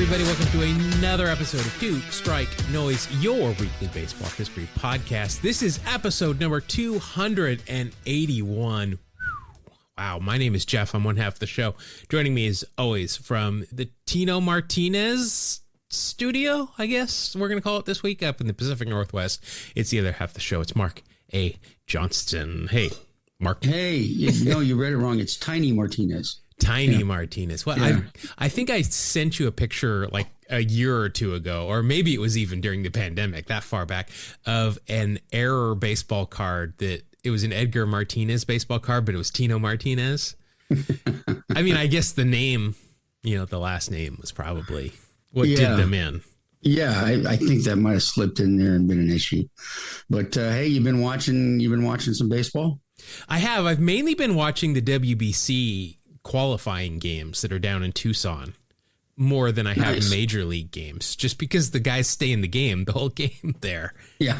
everybody. Welcome to another episode of Two Strike Noise, your weekly baseball history podcast. This is episode number 281. Wow, my name is Jeff. I'm one half of the show. Joining me as always from the Tino Martinez studio, I guess we're going to call it this week, up in the Pacific Northwest. It's the other half of the show. It's Mark A. Johnston. Hey, Mark. Hey, no, you read it wrong. It's Tiny Martinez. Tiny Martinez. Well, yeah. I think I sent you a picture like a year or two ago, or maybe it was even during the pandemic, that far back, of an error baseball card that it was an Edgar Martinez baseball card, but it was Tino Martinez. I mean, I guess the name, the last name was probably what did them in. Yeah, I think that might have slipped in there and been an issue. But hey, you've been watching some baseball? I have. I've mainly been watching the WBC qualifying games that are down in Tucson more than I have major league games, just because the guys stay in the game, the whole game there. Yeah.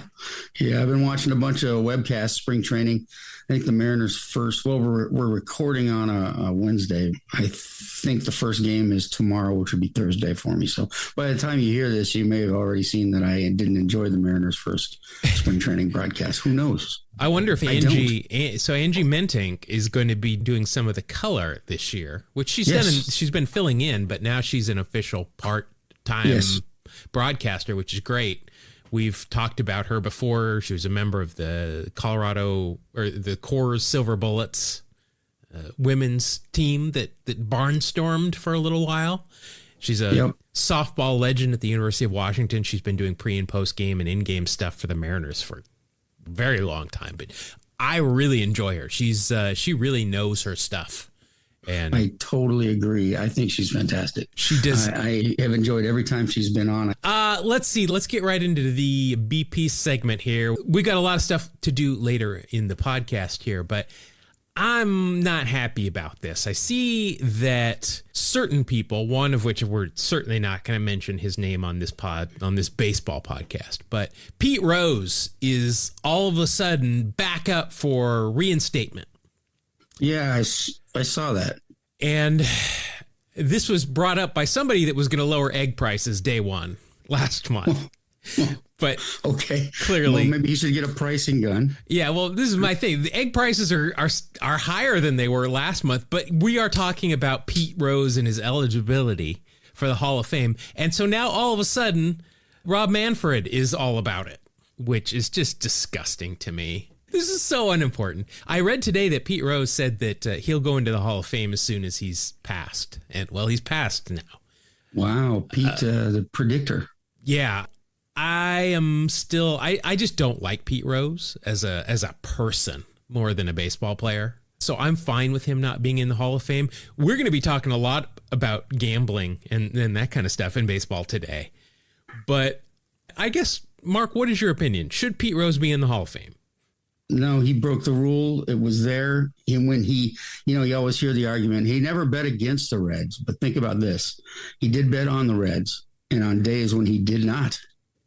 I've been watching a bunch of webcasts, spring training. I think the Mariners first, we're recording on a Wednesday. I think the first game is tomorrow, which would be Thursday for me. So by the time you hear this, you may have already seen that I didn't enjoy the Mariners first spring training broadcast. Who knows? I wonder if Angie Mentink is going to be doing some of the color this year, which she's been filling in, but now she's an official part-time broadcaster, which is great. We've talked about her before. She was a member of the Colorado or the Coors Silver Bullets women's team that barnstormed for a little while. She's a softball legend at the University of Washington. She's been doing pre and post game and in-game stuff for the Mariners for a very long time, but I really enjoy her. she really knows her stuff, and I totally agree. I think she's fantastic. She does. I have enjoyed every time she's been on. Let's get right into the BP segment here. We got a lot of stuff to do later in the podcast here, but I'm not happy about this. I see that certain people, one of which we're certainly not going to mention his name on this baseball podcast, but Pete Rose is all of a sudden back up for reinstatement. Yeah, I saw that. And this was brought up by somebody that was going to lower egg prices day one last month. But okay, clearly, well, maybe he should get a pricing gun. Yeah, well, this is my thing. The egg prices are higher than they were last month, but we are talking about Pete Rose and his eligibility for the Hall of Fame. And so now all of a sudden, Rob Manfred is all about it, which is just disgusting to me. This is so unimportant. I read today that Pete Rose said that he'll go into the Hall of Fame as soon as he's passed. And, well, he's passed now. Wow, Pete, the predictor. Yeah. I just don't like Pete Rose as a person more than a baseball player. So I'm fine with him not being in the Hall of Fame. We're going to be talking a lot about gambling and that kind of stuff in baseball today. But I guess, Mark, what is your opinion? Should Pete Rose be in the Hall of Fame? No, he broke the rule. It was there. And when you always hear the argument, he never bet against the Reds. But think about this. He did bet on the Reds. And on days when he did not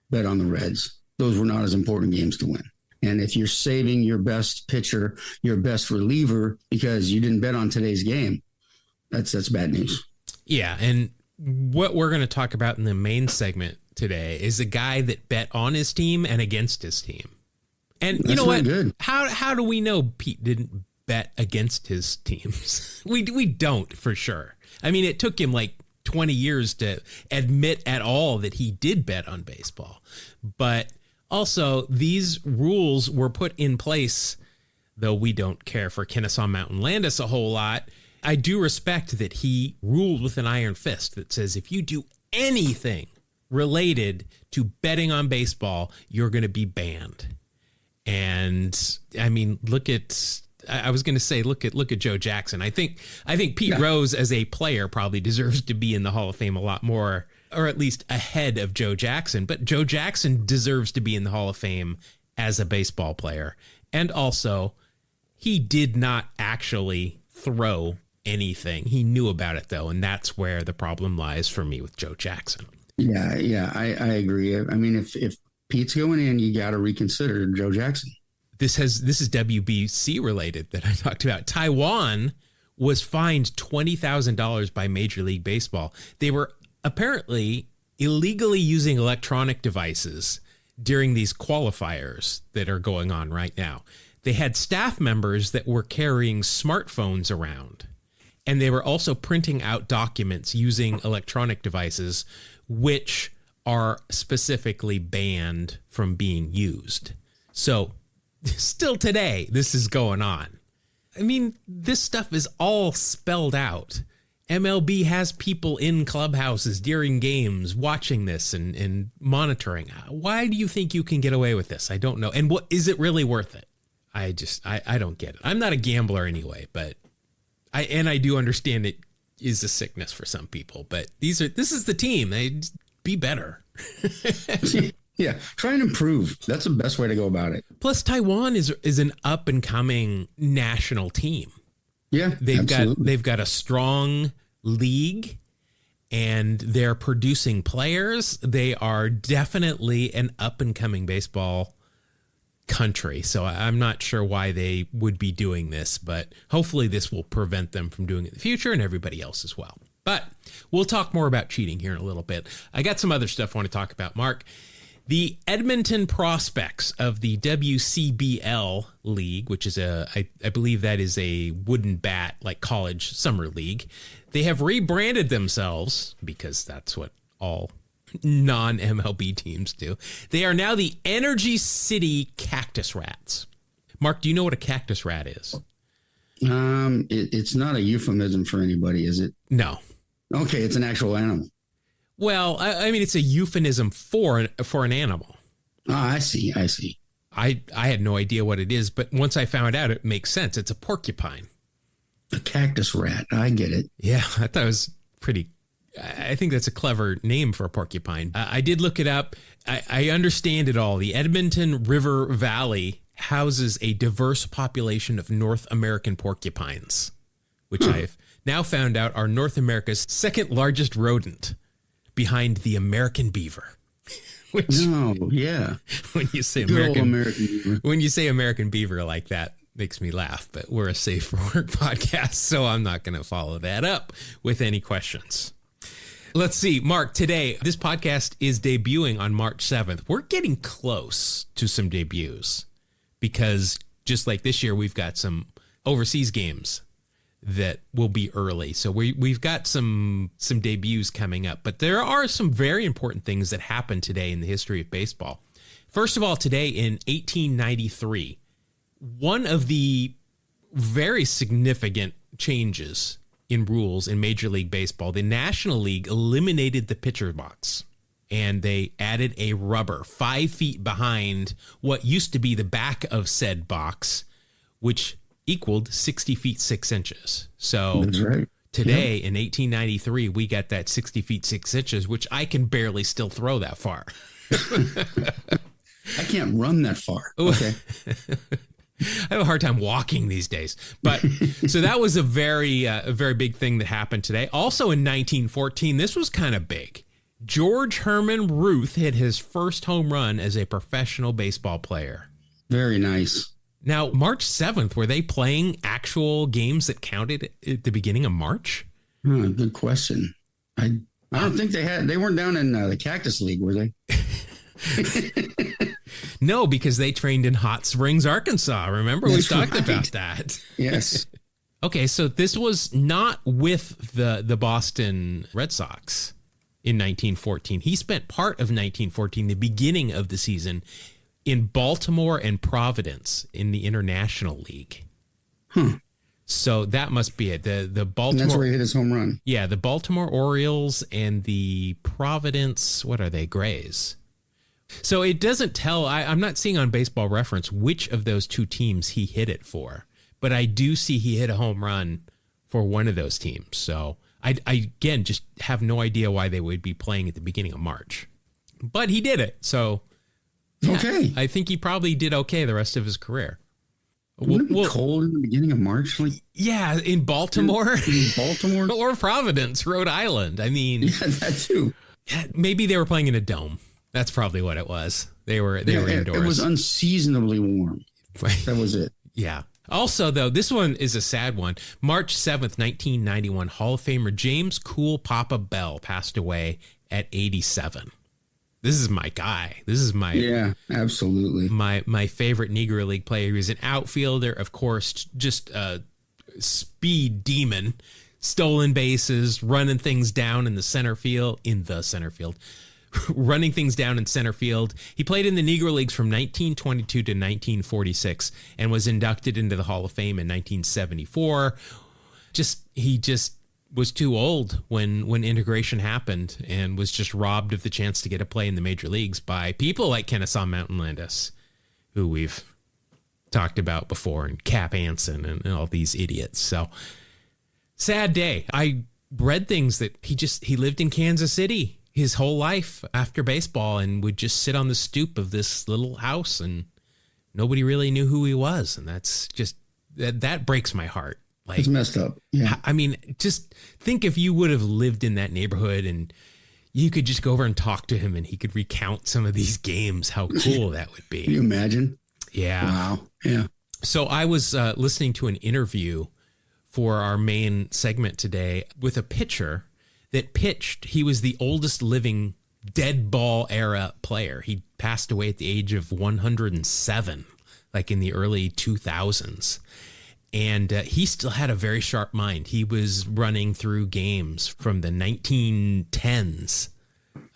bet on the Reds, those were not as important games to win. And if you're saving your best pitcher, your best reliever, because you didn't bet on today's game, that's bad news. Yeah, and what we're going to talk about in the main segment today is a guy that bet on his team and against his team. And you know what? Good. How do we know Pete didn't bet against his teams? We don't for sure. I mean, it took him like 20 years to admit at all that he did bet on baseball. But also, these rules were put in place, though we don't care for Kennesaw Mountain Landis a whole lot. I do respect that he ruled with an iron fist that says if you do anything related to betting on baseball, you're going to be banned. And I mean, look at Joe Jackson. I think Pete Rose as a player probably deserves to be in the Hall of Fame a lot more, or at least ahead of Joe Jackson. But Joe Jackson deserves to be in the Hall of Fame as a baseball player. And also, he did not actually throw anything. He knew about it, though, and that's where the problem lies for me with Joe Jackson. Yeah, I agree. I mean, if Pete's going in, you got to reconsider Joe Jackson. This is WBC related that I talked about. Taiwan was fined $20,000 by Major League Baseball. They were apparently illegally using electronic devices during these qualifiers that are going on right now. They had staff members that were carrying smartphones around, and they were also printing out documents using electronic devices, which are specifically banned from being used. So still today, this is going on. I mean, this stuff is all spelled out. MLB has people in clubhouses during games watching this and monitoring. Why do you think you can get away with this? I don't know. And what is it really worth it? I don't get it. I'm not a gambler anyway, but I do understand it is a sickness for some people, but this is the team. They be better. Yeah, try and improve. That's the best way to go about it. Plus, Taiwan is an up and coming national team. Yeah, they've got a strong league, and they're producing players. They are definitely an up and coming baseball country. So I'm not sure why they would be doing this, but hopefully this will prevent them from doing it in the future and everybody else as well. But we'll talk more about cheating here in a little bit. I got some other stuff I want to talk about, Mark. The Edmonton Prospects of the WCBL League, which is I believe that is a wooden bat, like college summer league. They have rebranded themselves, because that's what all non-MLB teams do. They are now the Energy City Cactus Rats. Mark, do you know what a cactus rat is? It's not a euphemism for anybody, is it? No. Okay, it's an actual animal. Well, I mean, it's a euphemism for an animal. Oh, I see. I had no idea what it is, but once I found out, it makes sense. It's a porcupine. A cactus rat. I get it. Yeah, I thought it was pretty. I think that's a clever name for a porcupine. I did look it up. I understand it all. The Edmonton River Valley houses a diverse population of North American porcupines, which I've now found out are North America's second largest rodent, behind the American beaver. Which, yeah. When you say American beaver. When you say American beaver like that, makes me laugh. But we're a safe for work podcast, so I'm not going to follow that up with any questions. Let's see, Mark. Today, this podcast is debuting on March 7th. We're getting close to some debuts because just like this year, we've got some overseas games that will be early. So we've got some debuts coming up, but there are some very important things that happened today in the history of baseball. First of all, today in 1893, one of the very significant changes in rules in Major League Baseball, the National League eliminated the pitcher box, and they added a rubber 5 feet behind what used to be the back of said box, which equaled 60 feet 6 inches. So that's right. Today in 1893, we got that 60 feet 6 inches, which I can barely still throw that far. I can't run that far. Okay. I have a hard time walking these days. But so that was a very big thing that happened today. Also in 1914, this was kind of big. George Herman Ruth hit his first home run as a professional baseball player. Very nice. Now, March 7th, were they playing actual games that counted at the beginning of March? Good question. I don't think they had. They weren't down in the Cactus League, were they? No, because they trained in Hot Springs, Arkansas. Remember, we talked about that. Yes. Okay, so this was not with the Boston Red Sox in 1914. He spent part of 1914, the beginning of the season, in Baltimore and Providence in the International League. So that must be it. The Baltimore. And that's where he hit his home run. Yeah, the Baltimore Orioles and the Providence, what are they, Grays? So it doesn't tell, I'm not seeing on Baseball Reference which of those two teams he hit it for, but I do see he hit a home run for one of those teams. So I again, just have no idea why they would be playing at the beginning of March. But he did it, so yeah, okay. I think he probably did okay the rest of his career. Wouldn't it be cold in the beginning of March? Yeah, in Baltimore. In Baltimore? Or Providence, Rhode Island. I mean, yeah, that too. Maybe they were playing in a dome. That's probably what it was. They were indoors. It was unseasonably warm. That was it. Yeah. Also, though, this one is a sad one. March 7th, 1991, Hall of Famer James Cool Papa Bell passed away at 87. This is my guy. This is my absolutely my favorite Negro League player. He was an outfielder, of course, just a speed demon, stolen bases, running things down in the center field, running things down in center field. He played in the Negro Leagues from 1922 to 1946 and was inducted into the Hall of Fame in 1974. He was too old when integration happened and was just robbed of the chance to get a play in the major leagues by people like Kennesaw Mountain Landis, who we've talked about before, and Cap Anson and all these idiots. So sad day. I read things that he lived in Kansas City his whole life after baseball and would just sit on the stoop of this little house and nobody really knew who he was. And that's just, that breaks my heart. Like, it's messed up. Yeah. I mean, just think if you would have lived in that neighborhood and you could just go over and talk to him and he could recount some of these games, how cool that would be. Can you imagine? Yeah. Wow. Yeah. So I was listening to an interview for our main segment today with a pitcher that pitched. He was the oldest living dead ball era player. He passed away at the age of 107, like in the early 2000s. And he still had a very sharp mind. He was running through games from the 1910s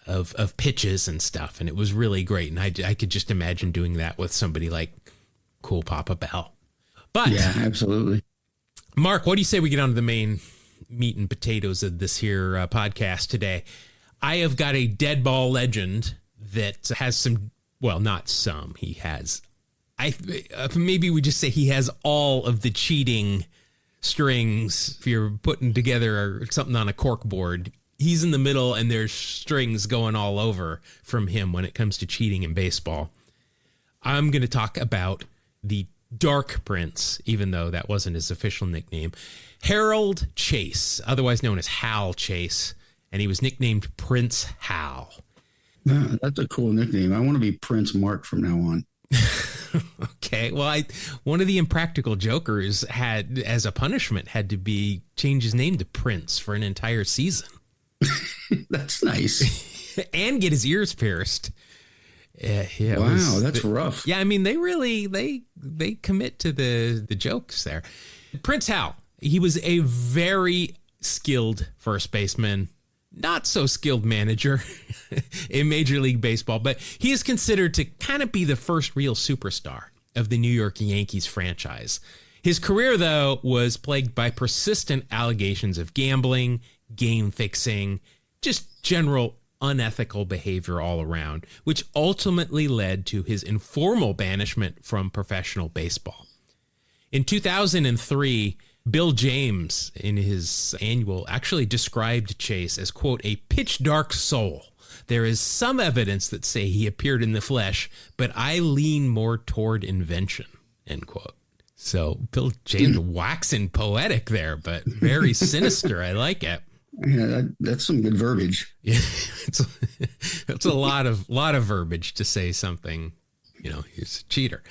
of pitches and stuff. And it was really great. And I could just imagine doing that with somebody like Cool Papa Bell. But yeah, absolutely. Mark, what do you say we get on to the main meat and potatoes of this here podcast today? I have got a dead ball legend that has some, well, not some, he has, maybe we just say he has all of the cheating strings. If you're putting together something on a cork board, he's in the middle and there's strings going all over from him when it comes to cheating in baseball. I'm going to talk about the Dark Prince, even though that wasn't his official nickname, Harold Chase, otherwise known as Hal Chase, and he was nicknamed Prince Hal. Yeah, that's a cool nickname. I want to be Prince Mark from now on. Okay, well, one of the Impractical Jokers had, as a punishment, had to be change his name to Prince for an entire season. That's nice. And get his ears pierced. Yeah, wow, that's rough. Yeah, I mean, they commit to the jokes there. Prince Hal, he was a very skilled first baseman, not so skilled manager in Major League Baseball, but he is considered to kind of be the first real superstar of the New York Yankees franchise. His career, though, was plagued by persistent allegations of gambling, game fixing, just general unethical behavior all around, which ultimately led to his informal banishment from professional baseball. In 2003, Bill James, in his annual, actually described Chase as, quote, a pitch dark soul. There is some evidence that say he appeared in the flesh, but I lean more toward invention, end quote. So Bill James waxing poetic there, but very sinister. I like it. Yeah, that's some good verbiage. Yeah, it's a lot of verbiage to say something, he's a cheater.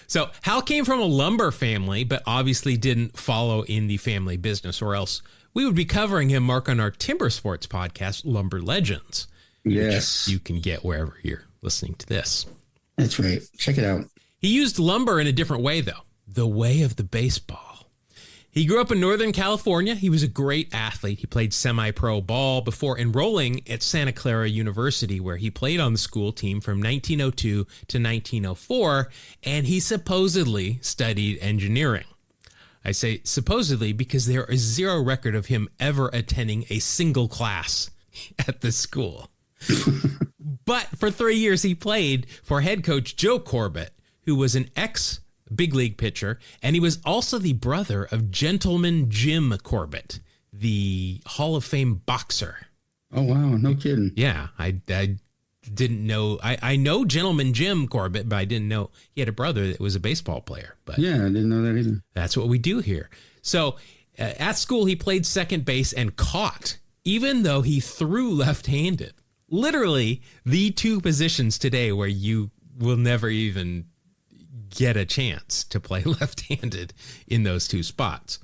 So Hal came from a lumber family, but obviously didn't follow in the family business, or else we would be covering him, Mark, on our timber sports podcast, Lumber Legends. Yes. Which you can get wherever you're listening to this. That's right. Check it out. He used lumber in a different way, though. The way of the baseball. He grew up in Northern California. He was a great athlete. He played semi-pro ball before enrolling at Santa Clara University, where he played on the school team from 1902 to 1904, and he supposedly studied engineering. I say supposedly because there is zero record of him ever attending a single class at the school. But for 3 years, he played for head coach Joe Corbett, who was an ex-big league pitcher, and he was also the brother of Gentleman Jim Corbett, the Hall of Fame boxer. Oh, wow. No kidding. Yeah, I didn't know. I know Gentleman Jim Corbett, but I didn't know he had a brother that was a baseball player. But yeah, I didn't know that either. That's what we do here. So at school, he played second base and caught, even though he threw left-handed. Literally the two positions today where you will never even get a chance to play left-handed in those two spots.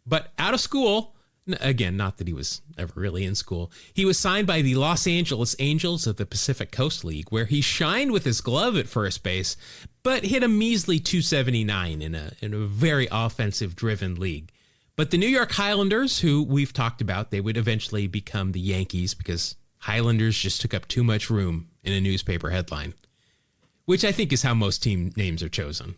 But out of school, again, not that he was ever really in school, he was signed by the Los Angeles Angels of the Pacific Coast League, where he shined with his glove at first base, but hit a measly .279 in a very offensive-driven league. But the New York Highlanders, who we've talked about, they would eventually become the Yankees because Highlanders just took up too much room in a newspaper headline, which I think is how most team names are chosen.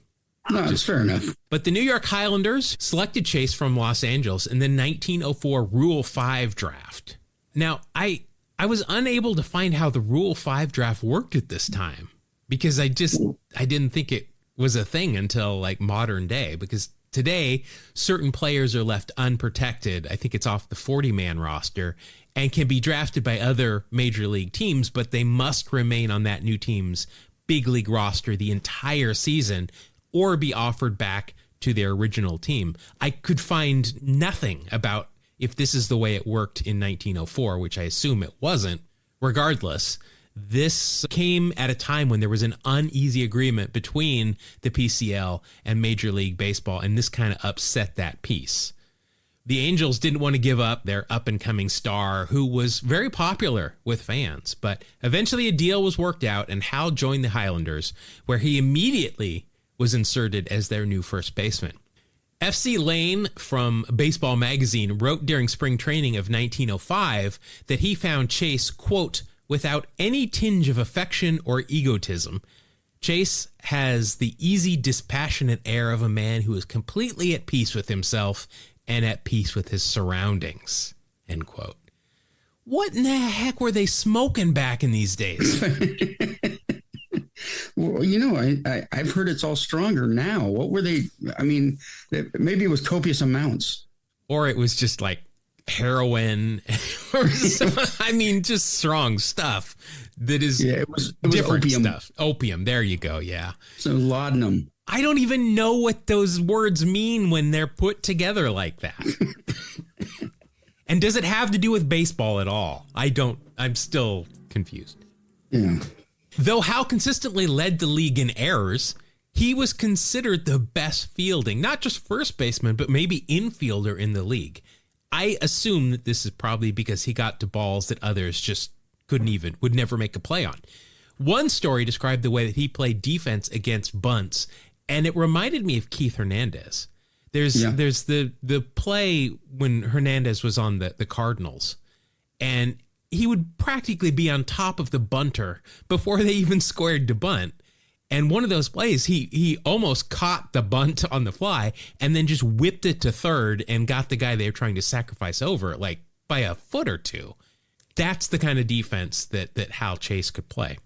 No, it's fair enough. But the New York Highlanders selected Chase from Los Angeles in the 1904 Rule 5 draft. Now, I was unable to find how the Rule 5 draft worked at this time because I didn't think it was a thing until like modern day, because today certain players are left unprotected. I think it's off the 40-man roster and can be drafted by other major league teams, but they must remain on that new team's big league roster the entire season or be offered back to their original team. I could find nothing about if this is the way it worked in 1904, which I assume it wasn't. Regardless, this came at a time when there was an uneasy agreement between the PCL and Major League Baseball, and this kind of upset that peace. The Angels didn't want to give up their up-and-coming star, who was very popular with fans, but eventually a deal was worked out, and Hal joined the Highlanders, where he immediately was inserted as their new first baseman. F.C. Lane from Baseball Magazine wrote during spring training of 1905 that he found Chase, quote, without any tinge of affection or egotism. Chase has the easy, dispassionate air of a man who is completely at peace with himself and at peace with his surroundings, end quote. What in the heck were they smoking back in these days? Well, you know, I've heard it's all stronger now. What were they? I mean, maybe it was copious amounts. Or it was just like heroin. Or I mean, just strong stuff that is it was different opium. stuff. Opium. There you go. Yeah. So laudanum. I don't even know what those words mean when they're put together like that. And does it have to do with baseball at all? I'm still confused. Yeah. Though Hal consistently led the league in errors, he was considered the best fielding, not just first baseman, but maybe infielder in the league. I assume that this is probably because he got to balls that others just would never make a play on. One story described the way that he played defense against bunts, and it reminded me of Keith Hernandez. There's the play when Hernandez was on the Cardinals, and he would practically be on top of the bunter before they even squared to bunt. And one of those plays, he almost caught the bunt on the fly and then just whipped it to third and got the guy they were trying to sacrifice over, like by a foot or two. That's the kind of defense that Hal Chase could play.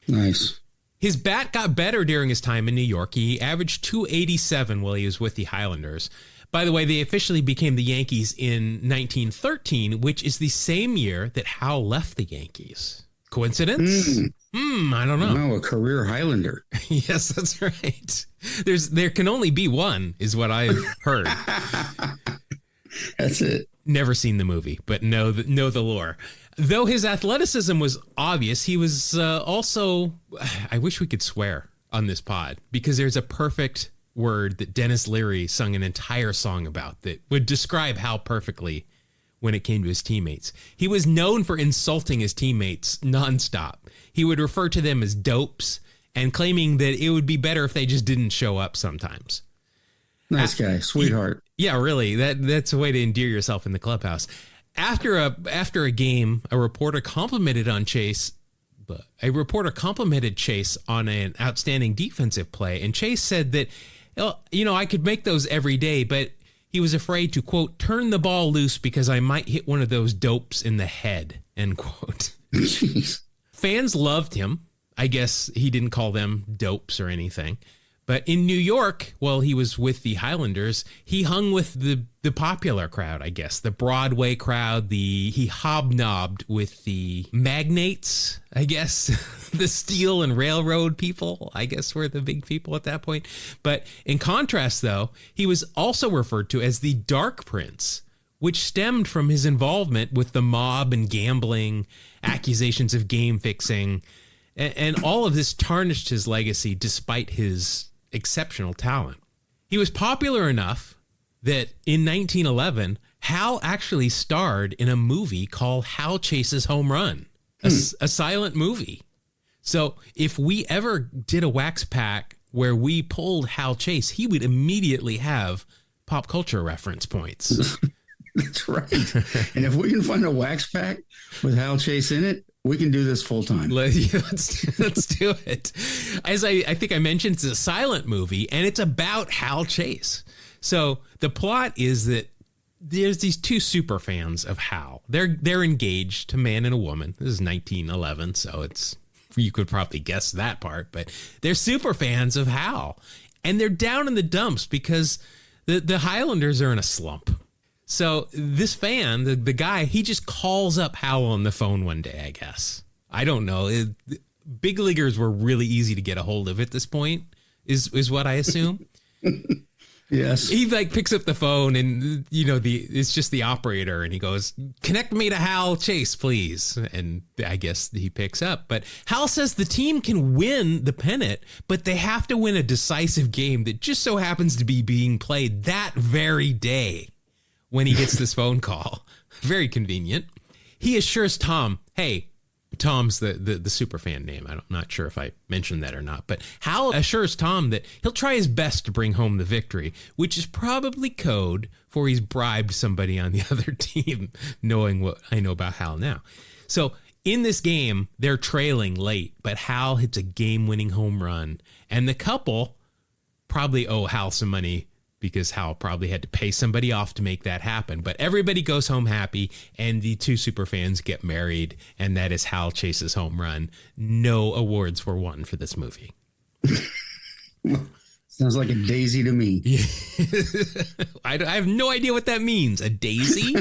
Nice. His bat got better during his time in New York. He averaged .287 while he was with the Highlanders. By the way, they officially became the Yankees in 1913, which is the same year that Hal left the Yankees. Coincidence? I don't know. No, a career Highlander. Yes, that's right. There can only be one, is what I've heard. That's it. Never seen the movie, but know the lore. Though his athleticism was obvious, he was also... I wish we could swear on this pod, because there's a perfect word that Dennis Leary sung an entire song about that would describe Hal perfectly when it came to his teammates. He was known for insulting his teammates nonstop. He would refer to them as dopes and claiming that it would be better if they just didn't show up sometimes. Nice guy, sweetheart. Yeah, really. That's a way to endear yourself in the clubhouse. After a game, a reporter complimented Chase on an outstanding defensive play, and Chase said that, I could make those every day, but he was afraid to, quote, turn the ball loose because I might hit one of those dopes in the head, end quote. Jeez. Fans loved him. I guess he didn't call them dopes or anything. But in New York, while he was with the Highlanders, he hung with the popular crowd, I guess, the Broadway crowd. He hobnobbed with the magnates, I guess, the steel and railroad people, I guess, were the big people at that point. But in contrast, though, he was also referred to as the Dark Prince, which stemmed from his involvement with the mob and gambling, accusations of game fixing, and all of this tarnished his legacy despite his exceptional talent. He was popular enough that in 1911, Hal actually starred in a movie called Hal Chase's Home Run, a silent movie. So if we ever did a wax pack where we pulled Hal Chase, he would immediately have pop culture reference points. That's right. And if we can find a wax pack with Hal Chase in it, we can do this full time. Let's do it. As I think I mentioned, it's a silent movie, and it's about Hal Chase. So the plot is that there's these two super fans of Hal. They're engaged, a man and a woman. This is 1911, so you could probably guess that part, but they're super fans of Hal, and they're down in the dumps because the Highlanders are in a slump. So this fan, the guy, he just calls up Hal on the phone one day, I guess. I don't know. Big leaguers were really easy to get a hold of at this point, is what I assume. Yes. He picks up the phone and, it's just the operator, and he goes, "Connect me to Hal Chase, please." And I guess he picks up. But Hal says the team can win the pennant, but they have to win a decisive game that just so happens to be being played that very day when he gets this phone call. Very convenient. He assures Tom, hey, Tom's the super fan name. I'm not sure if I mentioned that or not, but Hal assures Tom that he'll try his best to bring home the victory, which is probably code for he's bribed somebody on the other team, knowing what I know about Hal now. So in this game, they're trailing late, but Hal hits a game-winning home run, and the couple probably owe Hal some money because Hal probably had to pay somebody off to make that happen. But everybody goes home happy, and the two super fans get married, and that is Hal Chase's home run. No awards were won for this movie. Sounds like a daisy to me. I have no idea what that means. A daisy?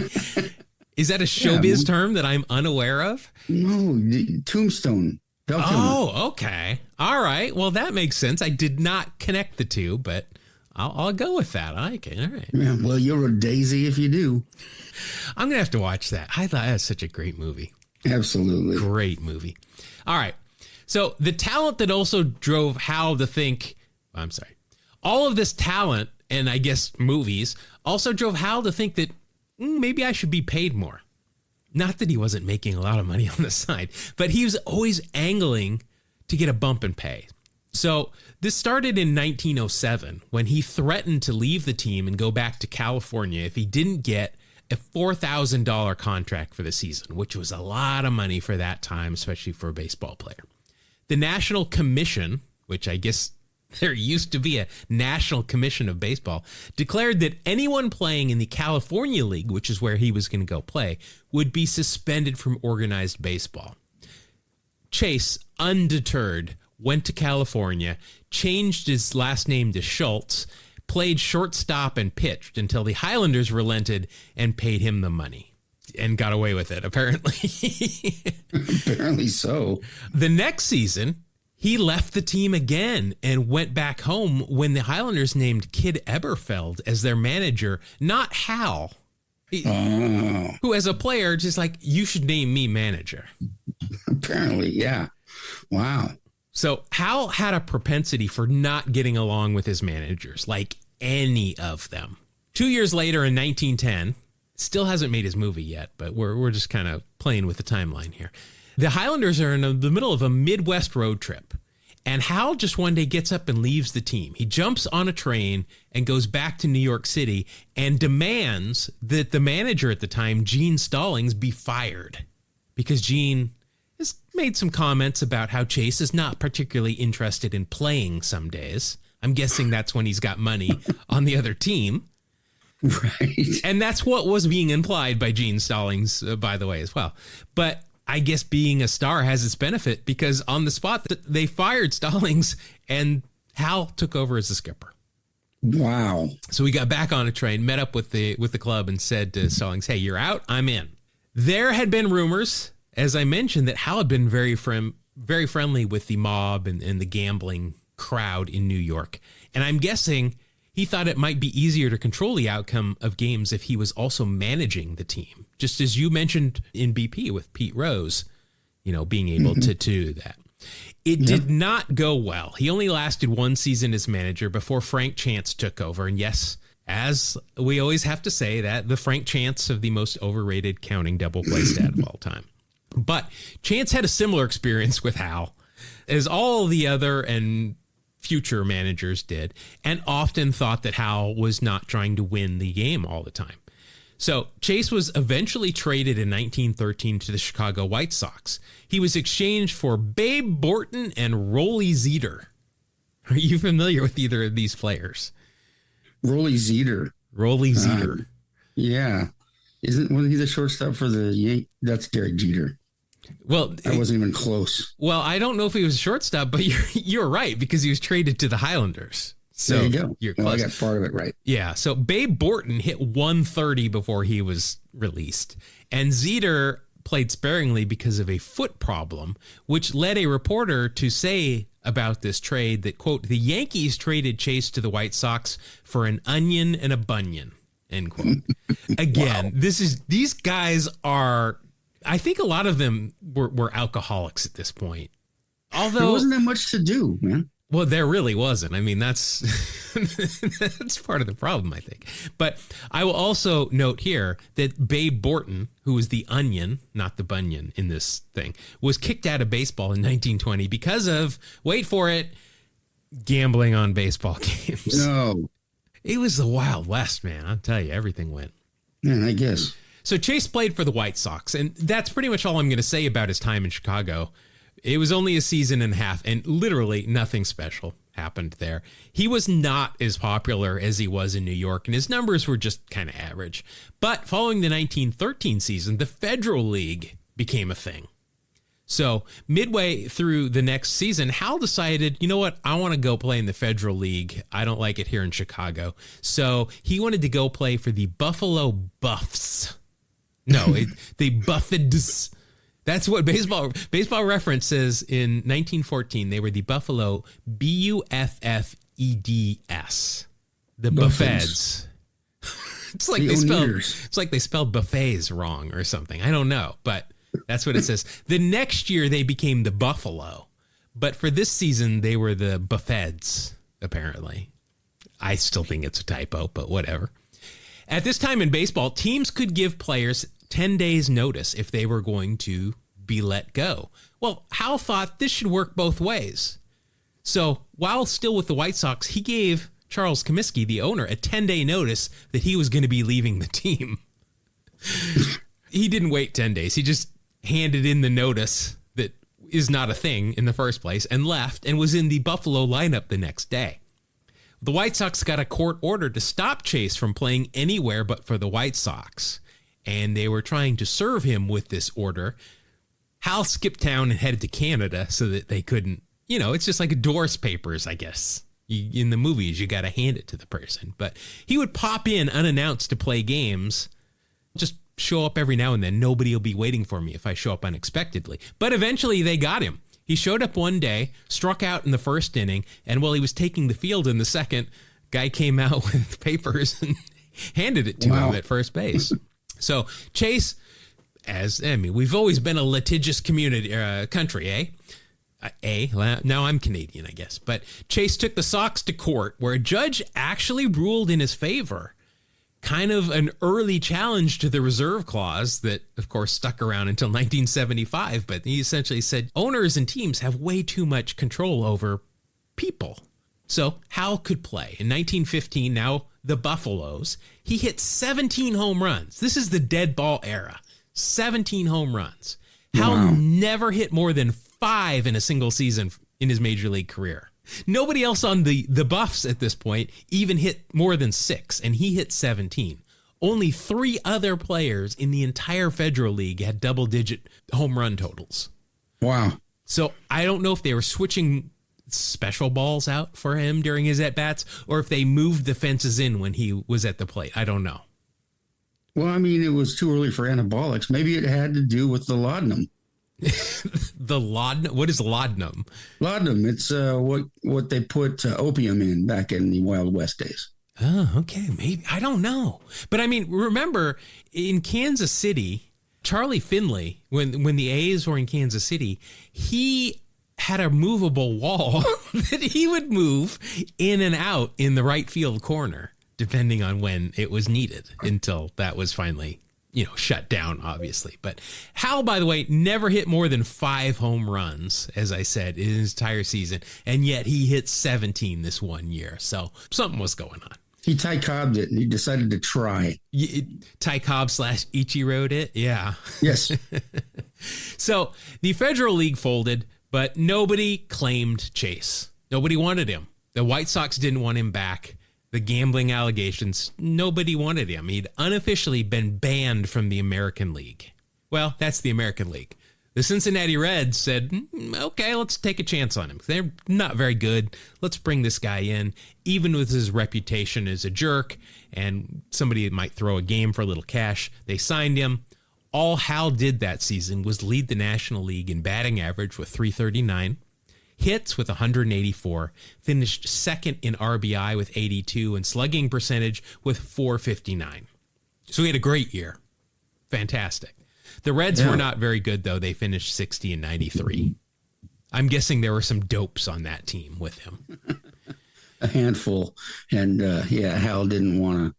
Is that a showbiz term that I'm unaware of? No, tombstone. Oh, okay. All right. Well, that makes sense. I did not connect the two, but I'll go with that. I like it. All right. Yeah, well, you're a daisy if you do. I'm going to have to watch that. I thought that was such a great movie. Absolutely. Great movie. All right. So the talent that also drove Hal to think, all of this talent and I guess movies also drove Hal to think that maybe I should be paid more. Not that he wasn't making a lot of money on the side, but he was always angling to get a bump in pay. So this started in 1907 when he threatened to leave the team and go back to California if he didn't get a $4,000 contract for the season, which was a lot of money for that time, especially for a baseball player. The National Commission, which I guess there used to be a National Commission of Baseball, declared that anyone playing in the California League, which is where he was going to go play, would be suspended from organized baseball. Chase, undeterred, went to California, changed his last name to Schultz, played shortstop and pitched until the Highlanders relented and paid him the money and got away with it, apparently. Apparently so. The next season, he left the team again and went back home when the Highlanders named Kid Eberfeld as their manager, not Hal, who as a player just you should name me manager. Apparently, yeah. Wow. So Hal had a propensity for not getting along with his managers, like any of them. 2 years later in 1910, still hasn't made his movie yet, but we're just kind of playing with the timeline here. The Highlanders are in the middle of a Midwest road trip, and Hal just one day gets up and leaves the team. He jumps on a train and goes back to New York City and demands that the manager at the time, Gene Stallings, be fired because Gene has made some comments about how Chase is not particularly interested in playing some days. I'm guessing that's when he's got money on the other team. Right. And that's what was being implied by Gene Stallings, by the way, as well. But I guess being a star has its benefit because on the spot they fired Stallings and Hal took over as the skipper. Wow. So we got back on a train, met up with the club and said to Stallings, "Hey, you're out. I'm in." There had been rumors, as I mentioned, that Hal had been very friendly with the mob and the gambling crowd in New York. And I'm guessing he thought it might be easier to control the outcome of games if he was also managing the team. Just as you mentioned in BP with Pete Rose, being able to do that. It did not go well. He only lasted one season as manager before Frank Chance took over. And yes, as we always have to say, that the Frank Chance of the most overrated counting double play stat of all time. But Chance had a similar experience with Hal, as all the other and future managers did, and often thought that Hal was not trying to win the game all the time. So Chase was eventually traded in 1913 to the Chicago White Sox. He was exchanged for Babe Borton and Rollie Zeter. Are you familiar with either of these players? Rollie Zeter. Yeah. Wasn't he the shortstop for the Yankees? That's Derek Jeter. Well, I wasn't even close. Well, I don't know if he was a shortstop, but you're right, because he was traded to the Highlanders. So there you go. You're close. Well, I got part of it right. Yeah. So Babe Borton hit 130 before he was released. And Zeter played sparingly because of a foot problem, which led a reporter to say about this trade that, quote, the Yankees traded Chase to the White Sox for an onion and a bunion, end quote. Again, Wow. These guys are, I think a lot of them were alcoholics at this point. Although there wasn't that much to do, man. Well, there really wasn't. I mean, that's that's part of the problem, I think. But I will also note here that Babe Borton, who was the onion, not the bunion in this thing, was kicked out of baseball in 1920 because of, wait for it, gambling on baseball games. No. It was the Wild West, man. I'll tell you, everything went. Man, I guess. So Chase played for the White Sox, and that's pretty much all I'm going to say about his time in Chicago. It was only a season and a half, and literally nothing special happened there. He was not as popular as he was in New York, and his numbers were just kind of average. But following the 1913 season, the Federal League became a thing. So midway through the next season, Hal decided, you know what, I want to go play in the Federal League. I don't like it here in Chicago. So he wanted to go play for the Buffalo Buffs. No, the Buffeds. That's what Baseball Reference says in 1914. They were the Buffalo Buffeds. The Buffeds. It's like they spelled buffets wrong or something. I don't know, but that's what it says. The next year they became the Buffalo, but for this season they were the Buffeds, apparently. I still think it's a typo, but whatever. At this time in baseball, teams could give players 10 days notice if they were going to be let go. Well, Hal thought this should work both ways. So while still with the White Sox, he gave Charles Comiskey, the owner, a 10-day notice that he was going to be leaving the team. He didn't wait 10 days. He just handed in the notice that is not a thing in the first place and left, and was in the Buffalo lineup the next day. The White Sox got a court order to stop Chase from playing anywhere but for the White Sox, and they were trying to serve him with this order. Hal skipped town and headed to Canada so that they couldn't, it's just like endorsed papers, I guess. In the movies, you got to hand it to the person. But he would pop in unannounced to play games, just show up every now and then. Nobody will be waiting for me if I show up unexpectedly. But eventually they got him. He showed up one day, struck out in the first inning, and while he was taking the field in the second, guy came out with papers and handed it to him at first base. So Chase, we've always been a litigious country, eh? Now I'm Canadian, I guess. But Chase took the Sox to court, where a judge actually ruled in his favor. Kind of an early challenge to the reserve clause that, of course, stuck around until 1975. But he essentially said owners and teams have way too much control over people. So Hal could play. In 1915, now the Buffaloes, he hit 17 home runs. This is the dead ball era. 17 home runs. Hal never hit more than 5 in a single season in his major league career. Nobody else on the Buffs at this point even hit more than 6, and he hit 17. Only 3 other players in the entire Federal League had double-digit home run totals. Wow. So I don't know if they were switching special balls out for him during his at-bats, or if they moved the fences in when he was at the plate. I don't know. Well, I mean, it was too early for anabolics. Maybe it had to do with the laudanum. The laudanum? What is laudanum? Laudanum. It's what they put opium in back in the Wild West days. Oh, okay. Maybe. I don't know. But I mean, remember in Kansas City, Charlie Finley, when the A's were in Kansas City, he had a movable wall that he would move in and out in the right field corner, depending on when it was needed, until that was finally, shut down, obviously. But Hal, by the way, never hit more than 5 home runs, as I said, in his entire season. And yet he hit 17 this one year. So something was going on. He Ty Cobb'd it, and he decided to try. Ty Cobb / Ichiro'd it? Yeah. Yes. So the Federal League folded, but nobody claimed Chase. Nobody wanted him. The White Sox didn't want him back. The gambling allegations, nobody wanted him. He'd unofficially been banned from the American League. Well, that's the American League. The Cincinnati Reds said, okay, let's take a chance on him. They're not very good. Let's bring this guy in, even with his reputation as a jerk and somebody that might throw a game for a little cash. They signed him. All Hal did that season was lead the National League in batting average with .339, hits with 184, finished second in RBI with 82, and slugging percentage with .459. So he had a great year. Fantastic. The Reds were not very good, though. They finished 60 and 93. I'm guessing there were some dopes on that team with him. A handful. And, Hal didn't want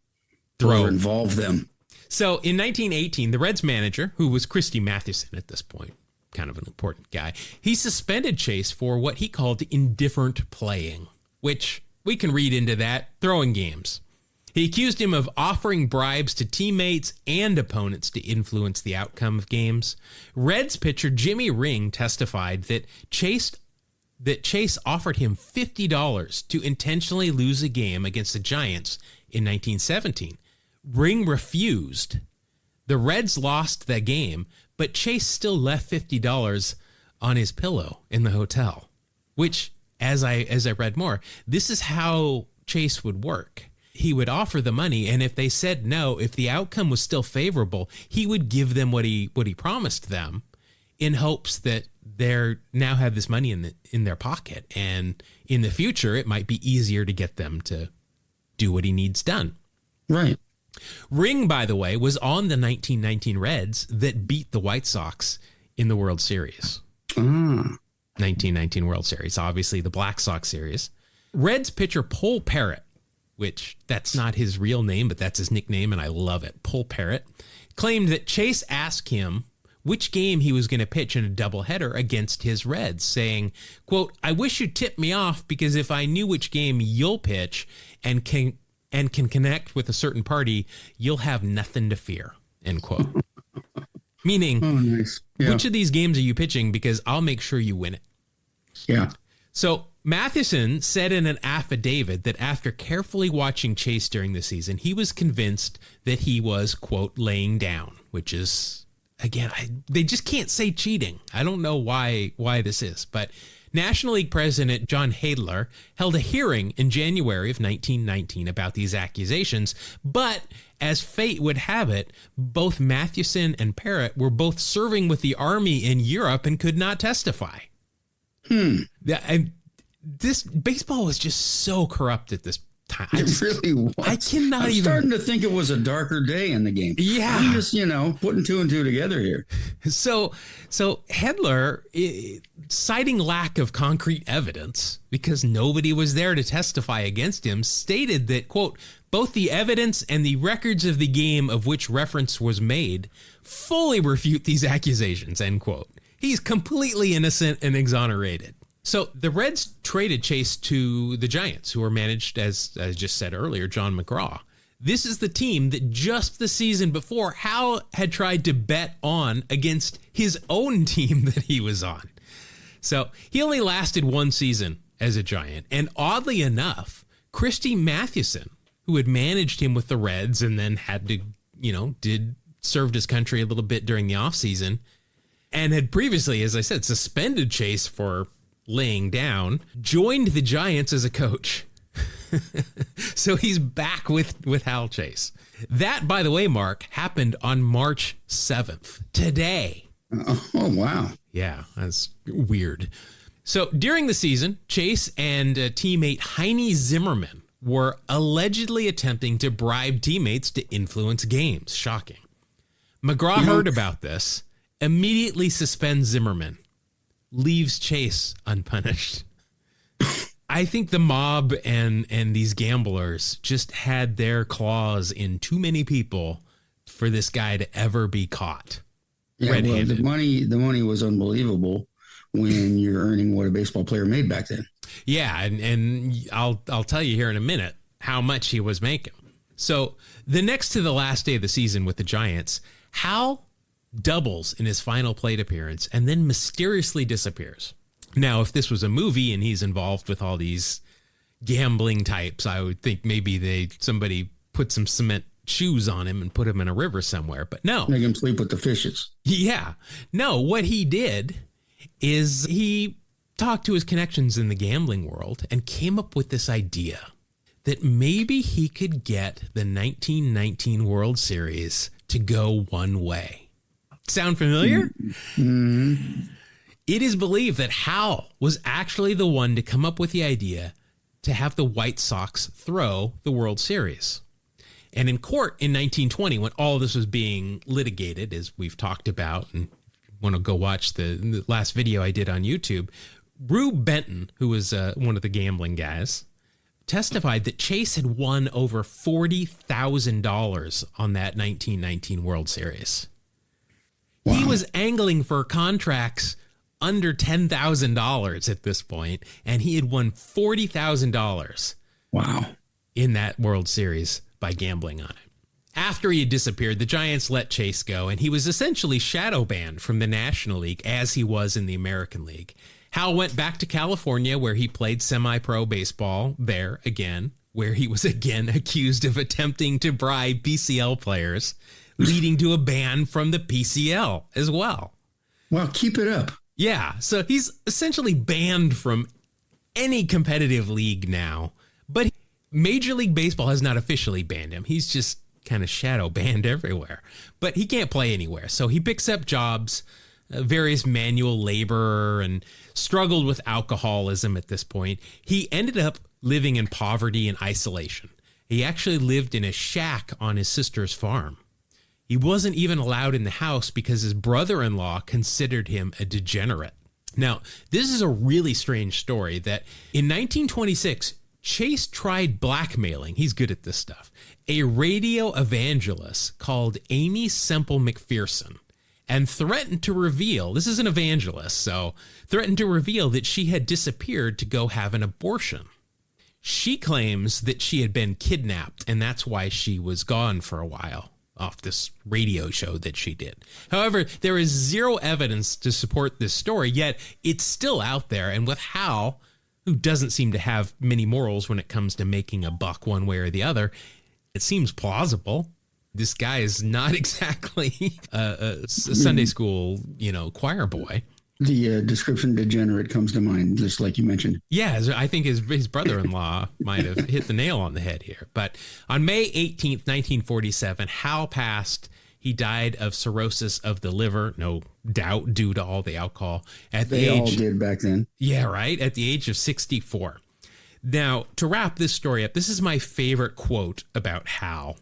to involve them. So in 1918, the Reds manager, who was Christy Mathewson at this point, kind of an important guy, he suspended Chase for what he called indifferent playing, which we can read into that, throwing games. He accused him of offering bribes to teammates and opponents to influence the outcome of games. Reds pitcher Jimmy Ring testified that Chase offered him $50 to intentionally lose a game against the Giants in 1917. Ring refused. The Reds lost that game, but Chase still left $50 on his pillow in the hotel, which, as I read more, this is how Chase would work. He would offer the money, and if they said no, if the outcome was still favorable, he would give them what he promised them, in hopes that they now have this money in their pocket, and in the future it might be easier to get them to do what he needs done. Right. Ring, by the way, was on the 1919 Reds that beat the White Sox in the World Series. 1919 World Series, obviously the Black Sox series. Reds pitcher Pol Parrott, which that's not his real name, but that's his nickname, and I love it. Pol Parrott claimed that Chase asked him which game he was going to pitch in a doubleheader against his Reds, saying, quote, "I wish you'd tip me off, because if I knew which game you'll pitch and can connect with a certain party, you'll have nothing to fear," end quote. Meaning, nice. Yeah. Which of these games are you pitching? Because I'll make sure you win it. Yeah. So Mathewson said in an affidavit that after carefully watching Chase during the season, he was convinced that he was, quote, laying down, which is, again, they just can't say cheating. I don't know why this is, but National League President John Hadler held a hearing in January of 1919 about these accusations, but as fate would have it, both Mathewson and Parrott were both serving with the Army in Europe and could not testify. This baseball was just so corrupt at this time. It really was. I'm starting to think it was a darker day in the game. Yeah. I'm just, putting two and two together here. So Hadler, citing lack of concrete evidence because nobody was there to testify against him, stated that, quote, "both the evidence and the records of the game of which reference was made fully refute these accusations," end quote. He's completely innocent and exonerated. So the Reds traded Chase to the Giants, who were managed, as I just said earlier, John McGraw. This is the team that just the season before Hal had tried to bet on against his own team that he was on. So he only lasted one season as a Giant. And oddly enough, Christy Mathewson, who had managed him with the Reds and then had to, served his country a little bit during the offseason, and had previously, as I said, suspended Chase for laying down, joined the Giants as a coach. So he's back with Hal Chase. That, by the way, Mark, happened on March 7th, today. Oh, wow. Yeah, that's weird. So during the season, Chase and teammate Heine Zimmerman were allegedly attempting to bribe teammates to influence games. Shocking. McGraw heard about this, immediately suspends Zimmerman, leaves Chase unpunished. I think the mob and these gamblers just had their claws in too many people for this guy to ever be caught. Yeah, well, the money was unbelievable when you're earning what a baseball player made back then. Yeah, and I'll tell you here in a minute how much he was making. So the next to the last day of the season with the Giants, Hal doubles in his final plate appearance and then mysteriously disappears. Now, if this was a movie and he's involved with all these gambling types, I would think maybe somebody put some cement shoes on him and put him in a river somewhere. But no. Make him sleep with the fishes. Yeah. No, what he did is he talked to his connections in the gambling world and came up with this idea that maybe he could get the 1919 World Series to go one way. Sound familiar? Mm-hmm. It is believed that Hal was actually the one to come up with the idea to have the White Sox throw the World Series. And in court in 1920, when all this was being litigated, as we've talked about, and if you want to go watch the last video I did on YouTube, Rube Benton, who was one of the gambling guys, testified that Chase had won over $40,000 on that 1919 World Series. Wow. He was angling for contracts under $10,000 at this point, and he had won $40,000. Wow. In that World Series by gambling on it. After he had disappeared, the Giants let Chase go, and he was essentially shadow banned from the National League as he was in the American League. Hal went back to California, where he played semi-pro baseball there again, where he was again accused of attempting to bribe PCL players, leading to a ban from the PCL as well. Well, keep it up. Yeah, so he's essentially banned from any competitive league now, but Major League Baseball has not officially banned him. He's just kind of shadow banned everywhere, but he can't play anywhere. So he picks up jobs, various manual labor, and struggled with alcoholism at this point. He ended up living in poverty and isolation. He actually lived in a shack on his sister's farm. He wasn't even allowed in the house because his brother-in-law considered him a degenerate. Now, this is a really strange story that in 1926, Chase tried blackmailing, he's good at this stuff, a radio evangelist called Amy Semple McPherson, and threatened to reveal, this is an evangelist, so threatened to reveal that she had disappeared to go have an abortion. She claims that she had been kidnapped, and that's why she was gone for a while off this radio show that she did. However, there is zero evidence to support this story, yet it's still out there. And with Hal, who doesn't seem to have many morals when it comes to making a buck one way or the other, it seems plausible. This guy is not exactly a Sunday school, choir boy. The description degenerate comes to mind, just like you mentioned. Yeah, I think his brother-in-law might have hit the nail on the head here. But on May 18th, 1947, Hal passed. He died of cirrhosis of the liver, no doubt, due to all the alcohol. They all did back then. Yeah, right, at the age of 64. Now, to wrap this story up, this is my favorite quote about Hal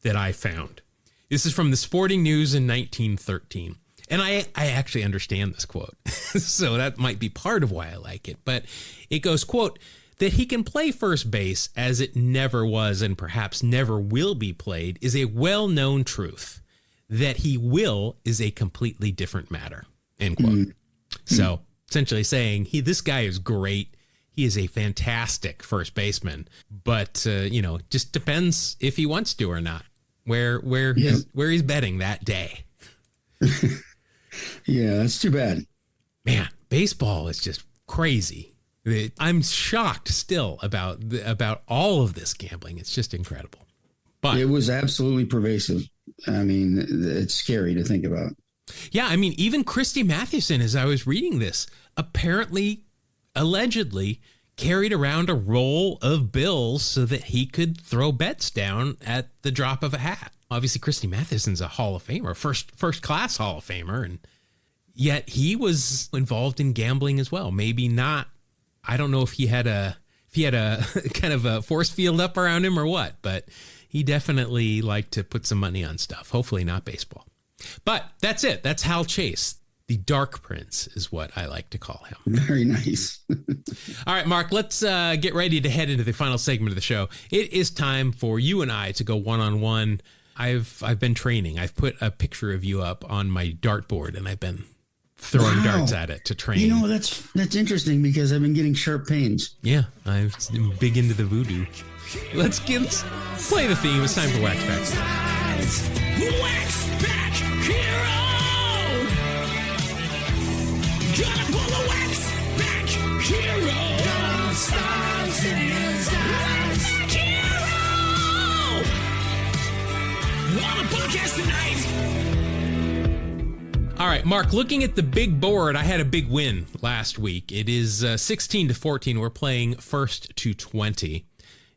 that I found. This is from the Sporting News in 1913. And I actually understand this quote, so that might be part of why I like it. But it goes, quote, that he can play first base as it never was and perhaps never will be played is a well-known truth. That he will is a completely different matter, end quote. Mm-hmm. So essentially saying this guy is great. He is a fantastic first baseman, but, just depends if he wants to or not, where he's betting that day. Yeah, that's too bad. Man, baseball is just crazy. I'm shocked still about all of this gambling. It's just incredible. But it was absolutely pervasive. I mean, it's scary to think about. Yeah, I mean, even Christy Mathewson, as I was reading this, allegedly carried around a roll of bills so that he could throw bets down at the drop of a hat. Obviously, Christy Mathewson's a Hall of Famer, first class Hall of Famer, and yet he was involved in gambling as well. Maybe not. I don't know if he had a kind of a force field up around him or what, but he definitely liked to put some money on stuff. Hopefully not baseball. But that's it. That's Hal Chase. The Dark Prince is what I like to call him. Very nice. All right, Mark, let's get ready to head into the final segment of the show. It is time for you and I to go one-on-one. I've been training. I've put a picture of you up on my dartboard, and I've been throwing darts at it to train. You know, that's interesting because I've been getting sharp pains. Yeah, I'm big into the voodoo. Let's play the theme. It's time for Wax Pack. Wax Pack Hero! Gonna pull a Wax Pack Hero! Stars in his eyes. Hero! On a podcast tonight. All right, Mark, looking at the big board, I had a big win last week. It is 16-14. We're playing 1st to 20.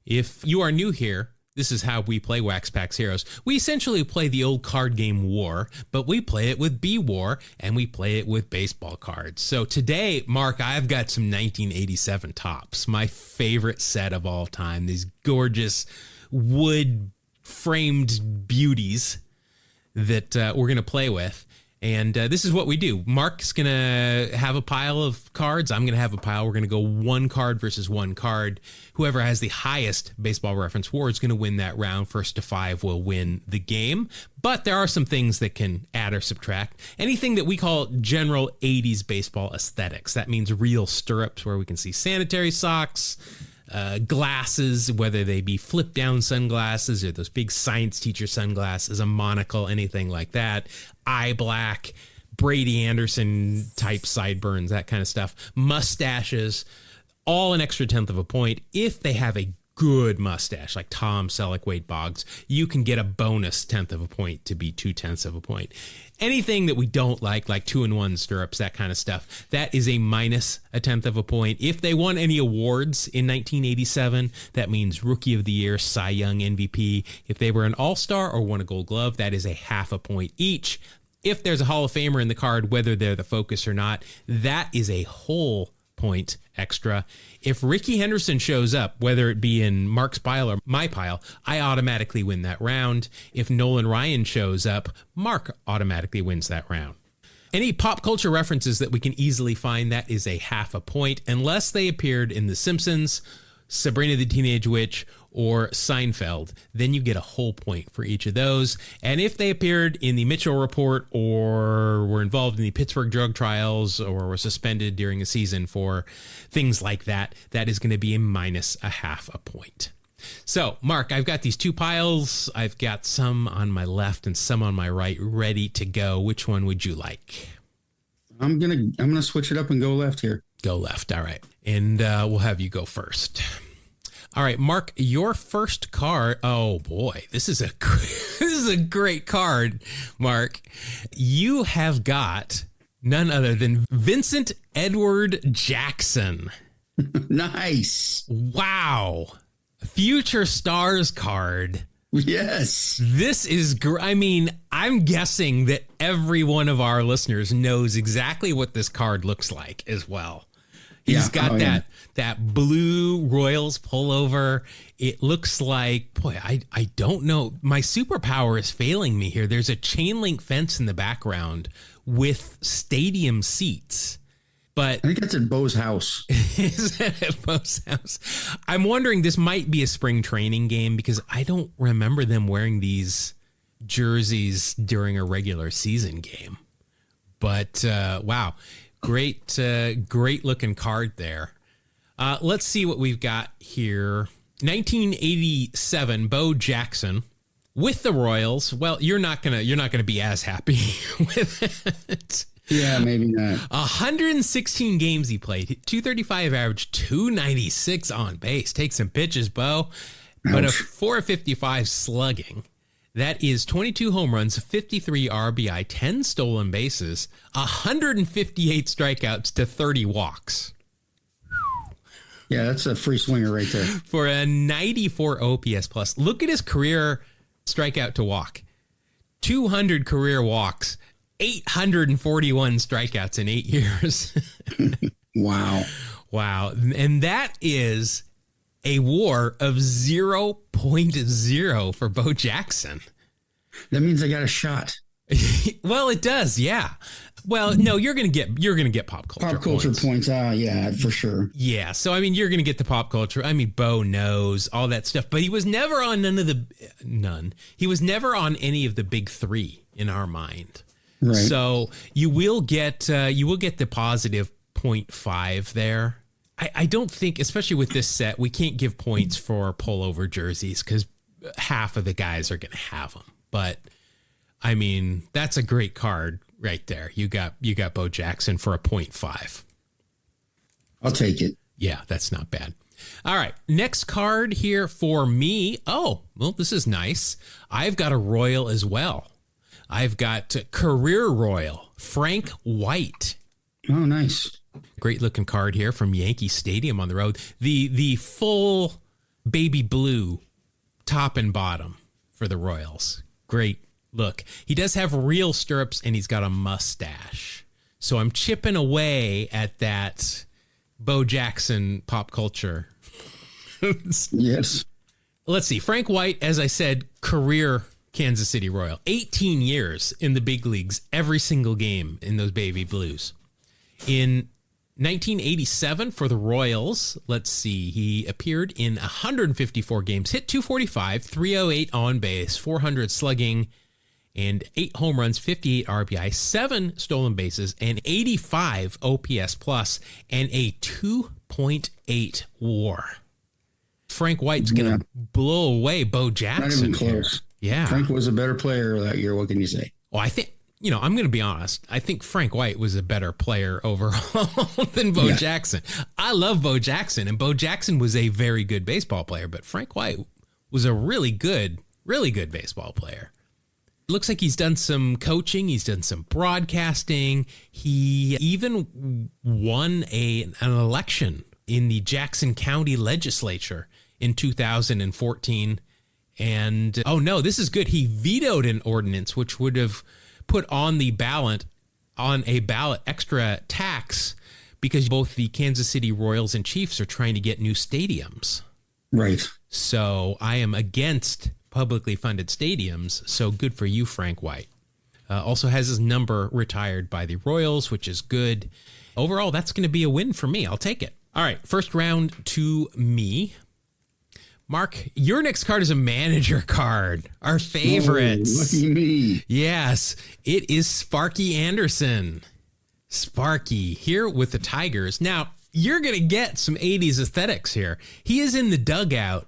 If you are new here, this is how we play Wax Pack's Heroes. We essentially play the old card game War, but we play it with B-War, and we play it with baseball cards. So today, Mark, I've got some 1987 Topps, my favorite set of all time. These gorgeous wood-framed beauties that we're going to play with. And this is what we do. Mark's going to have a pile of cards. I'm going to have a pile. We're going to go one card versus one card. Whoever has the highest Baseball Reference WAR is going to win that round. 1st to 5 will win the game. But there are some things that can add or subtract. Anything that we call general 80s baseball aesthetics. That means real stirrups where we can see sanitary socks, glasses, whether they be flip down sunglasses or those big science teacher sunglasses, a monocle, anything like that, eye black, Brady Anderson type sideburns, that kind of stuff, mustaches, all an extra 1/10 of a point. If they have a good mustache like Tom Selleck, Wade Boggs, you can get a bonus 1/10 of a point to be 2/10 of a point. Anything that we don't like 2-in-1 stirrups, that kind of stuff, that is a minus a 1/10 of a point. If they won any awards in 1987, that means Rookie of the Year, Cy Young, MVP. If they were an All-Star or won a Gold Glove, that is a 1/2 a point each. If there's a Hall of Famer in the card, whether they're the focus or not, that is a whole point extra. If Ricky Henderson shows up, whether it be in Mark's pile or my pile, I automatically win that round. If Nolan Ryan shows up, Mark automatically wins that round. Any pop culture references that we can easily find, that is a 1/2 a point, unless they appeared in The Simpsons, Sabrina the Teenage Witch, or Seinfeld. Then you get a whole point for each of those. And if they appeared in the Mitchell Report or were involved in the Pittsburgh drug trials or were suspended during a season for things like that, that is going to be a minus a 1/2 a point. So, Mark, I've got these two piles. I've got some on my left and some on my right ready to go. Which one would you like? I'm gonna switch it up and go left here. Go left. All right. And we'll have you go first. All right, Mark, your first card. Oh boy, this is a great card, Mark. You have got none other than Vincent Edward Jackson. Nice. Wow. Future Stars card. Yes. This is I mean, I'm guessing that every one of our listeners knows exactly what this card looks like as well. He's got that blue Royals pullover. It looks like, boy, I don't know. My superpower is failing me here. There's a chain link fence in the background with stadium seats. But I think that's at Bo's house. Is that at Bo's house? I'm wondering, this might be a spring training game because I don't remember them wearing these jerseys during a regular season game. But wow. Great looking card there. Let's see what we've got here. 1987, Bo Jackson with the Royals. Well, you're not gonna be as happy with it. Yeah, maybe not. 116 games he played. 235 average, 296 on base. Take some pitches, Bo. But a 455 slugging. That is 22 home runs, 53 RBI, 10 stolen bases, 158 strikeouts to 30 walks. Yeah, that's a free swinger right there. For a 94 OPS plus. Look at his career strikeout to walk. 200 career walks, 841 strikeouts in 8 years. Wow. Wow. And that is a WAR of 0.0 for Bo Jackson. That means I got a shot. Well, it does, yeah. Well, no, you're gonna get pop culture. Pop culture points. Yeah, for sure. Yeah, so I mean, you're gonna get the pop culture. I mean, Bo knows all that stuff, but he was never on none. He was never on any of the big three in our mind. Right. So you will get the positive 0.5 there. I don't think, especially with this set, we can't give points for pullover jerseys because half of the guys are gonna have them. But I mean, that's a great card right there. You got Bo Jackson for a 0.5. I'll take it. Yeah, that's not bad. All right, next card here for me. Oh, well, this is nice. I've got a Royal as well. I've got career Royal, Frank White. Oh, nice. Great looking card here from Yankee Stadium on the road. The full baby blue top and bottom for the Royals. Great look. He does have real stirrups and he's got a mustache. So I'm chipping away at that Bo Jackson pop culture. Yes. Let's see. Frank White, as I said, career Kansas City Royal. 18 years in the big leagues, every single game in those baby blues. In 1987 for the Royals, let's see, he appeared in 154 games, hit 245, 308 on base, 400 slugging, and 8 home runs, 58 RBI, 7 stolen bases, and 85 OPS plus, and a 2.8 WAR. Frank White's going to blow away Bo Jackson. Not even close. Here. Yeah. Frank was a better player that year. What can you say? Well, I think, I'm going to be honest. I think Frank White was a better player overall than Bo Jackson. I love Bo Jackson, and Bo Jackson was a very good baseball player, but Frank White was a really good baseball player. Looks like he's done some coaching. He's done some broadcasting. He even won an election in the Jackson County legislature in 2014. And, oh no, this is good. He vetoed an ordinance which would have put on a ballot extra tax because both the Kansas City Royals and Chiefs are trying to get new stadiums. Right. So I am against publicly funded stadiums, so good for you, Frank White. Also has his number retired by the Royals, which is good. Overall, that's going to be a win for me. I'll take it. All right, first round to me. Mark, your next card is a manager card. Our favorite. Oh, lucky me. Yes, it is Sparky Anderson. Sparky here with the Tigers. Now, you're going to get some 80s aesthetics here. He is in the dugout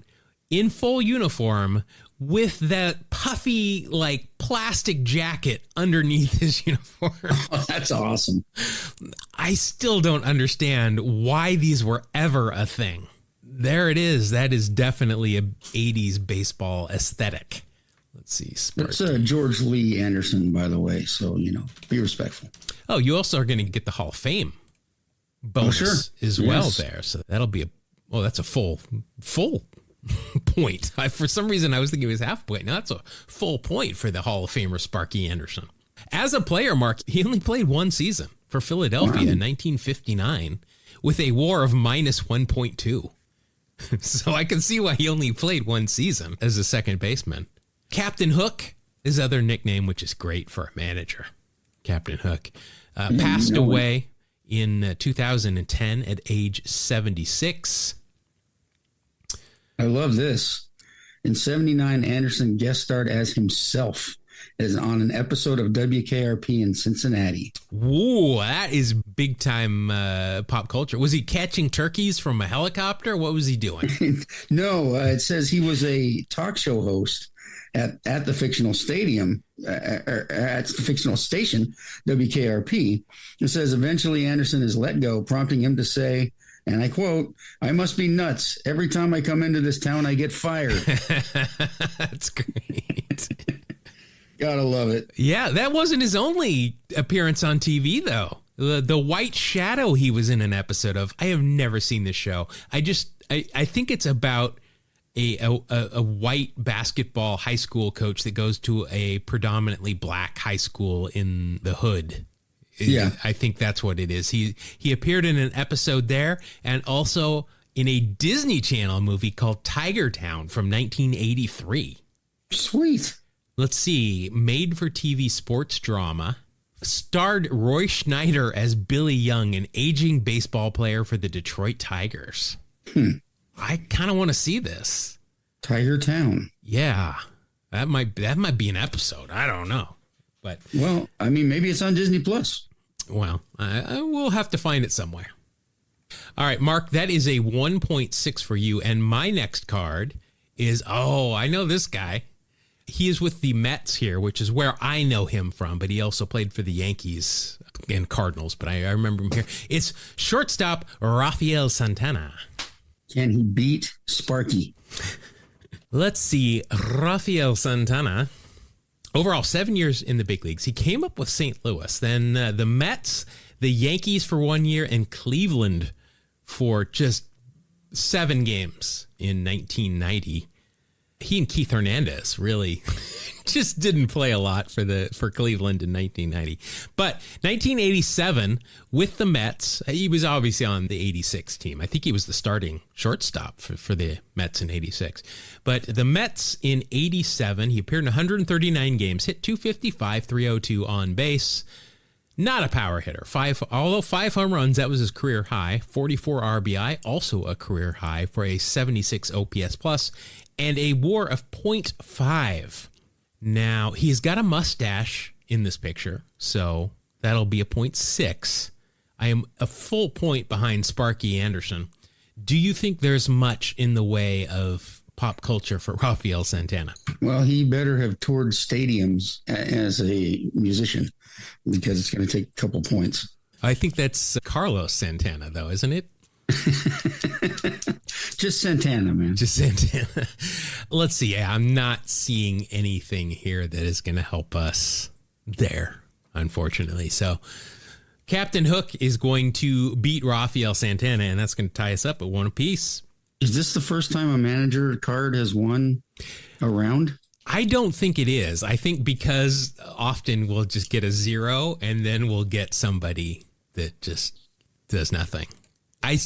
in full uniform with that puffy, like, plastic jacket underneath his uniform. Oh, that's awesome. I still don't understand why these were ever a thing. There it is. That is definitely a 80s baseball aesthetic. Let's see. It's George Lee Anderson, by the way. So, be respectful. Oh, you also are going to get the Hall of Fame bonus as well there. So that'll be that's a full point. For some reason, I was thinking it was half point. Now that's a full point for the Hall of Famer Sparky Anderson. As a player, Mark, he only played one season for Philadelphia in 1959 with a WAR of minus 1.2. So I can see why he only played one season as a second baseman. Captain Hook, his other nickname, which is great for a manager. Captain Hook passed away in 2010 at age 76. I love this. In 79, Anderson guest starred as himself as on an episode of WKRP in Cincinnati. Ooh, that is big time pop culture. Was he catching turkeys from a helicopter? What was he doing? No, it says he was a talk show host at the fictional stadium, at the fictional station, WKRP. It says eventually Anderson is let go, prompting him to say, and I quote, "I must be nuts. Every time I come into this town, I get fired." That's great. Gotta love it. Yeah, that wasn't his only appearance on TV, though. The White Shadow he was in an episode of. I have never seen this show. I think it's about a white basketball high school coach that goes to a predominantly black high school in the hood. Yeah. I think that's what it is. He appeared in an episode there and also in a Disney Channel movie called Tiger Town from 1983. Sweet. Let's see. Made for TV sports drama Starred Roy Schneider as Billy Young, an aging baseball player for the Detroit Tigers. I kind of want to see this. Tiger Town. Yeah, that might be an episode. I don't know, but well, I mean, maybe it's on Disney Plus. Well, I will have to find it somewhere. All right, Mark, that is a 1.6 for you, and my next card is I know this guy. He is with the Mets here, which is where I know him from, but he also played for the Yankees and Cardinals, but I remember him here. It's shortstop Rafael Santana. Can he beat Sparky? Let's see. Rafael Santana, overall 7 years in the big leagues. He came up with St. Louis, then the Mets, the Yankees for 1 year, and Cleveland for just 7 games in 1990. He and Keith Hernandez really just didn't play a lot for Cleveland in 1990. But 1987 with the Mets, he was obviously on the 86 team. I think he was the starting shortstop for the Mets in 86. But the Mets in 87, he appeared in 139 games, hit 255, 302 on base. Not a power hitter. 5 home runs, that was his career high. 44 RBI, also a career high for a 76 OPS plus, and a WAR of 0.5. Now, he's got a mustache in this picture, so that'll be a 0.6. I am a full point behind Sparky Anderson. Do you think there's much in the way of pop culture for Rafael Santana? Well, he better have toured stadiums as a musician, because it's going to take a couple points. I think that's Carlos Santana, though, isn't it? Just Santana, man. Just Santana. Let's see. Yeah, I'm not seeing anything here that is going to help us there, unfortunately. So Captain Hook is going to beat Rafael Santana, and that's going to tie us up at 1 apiece. Is this the first time a manager card has won a round? I don't think it is. I think because often we'll just get a 0 and then we'll get somebody that just does nothing. I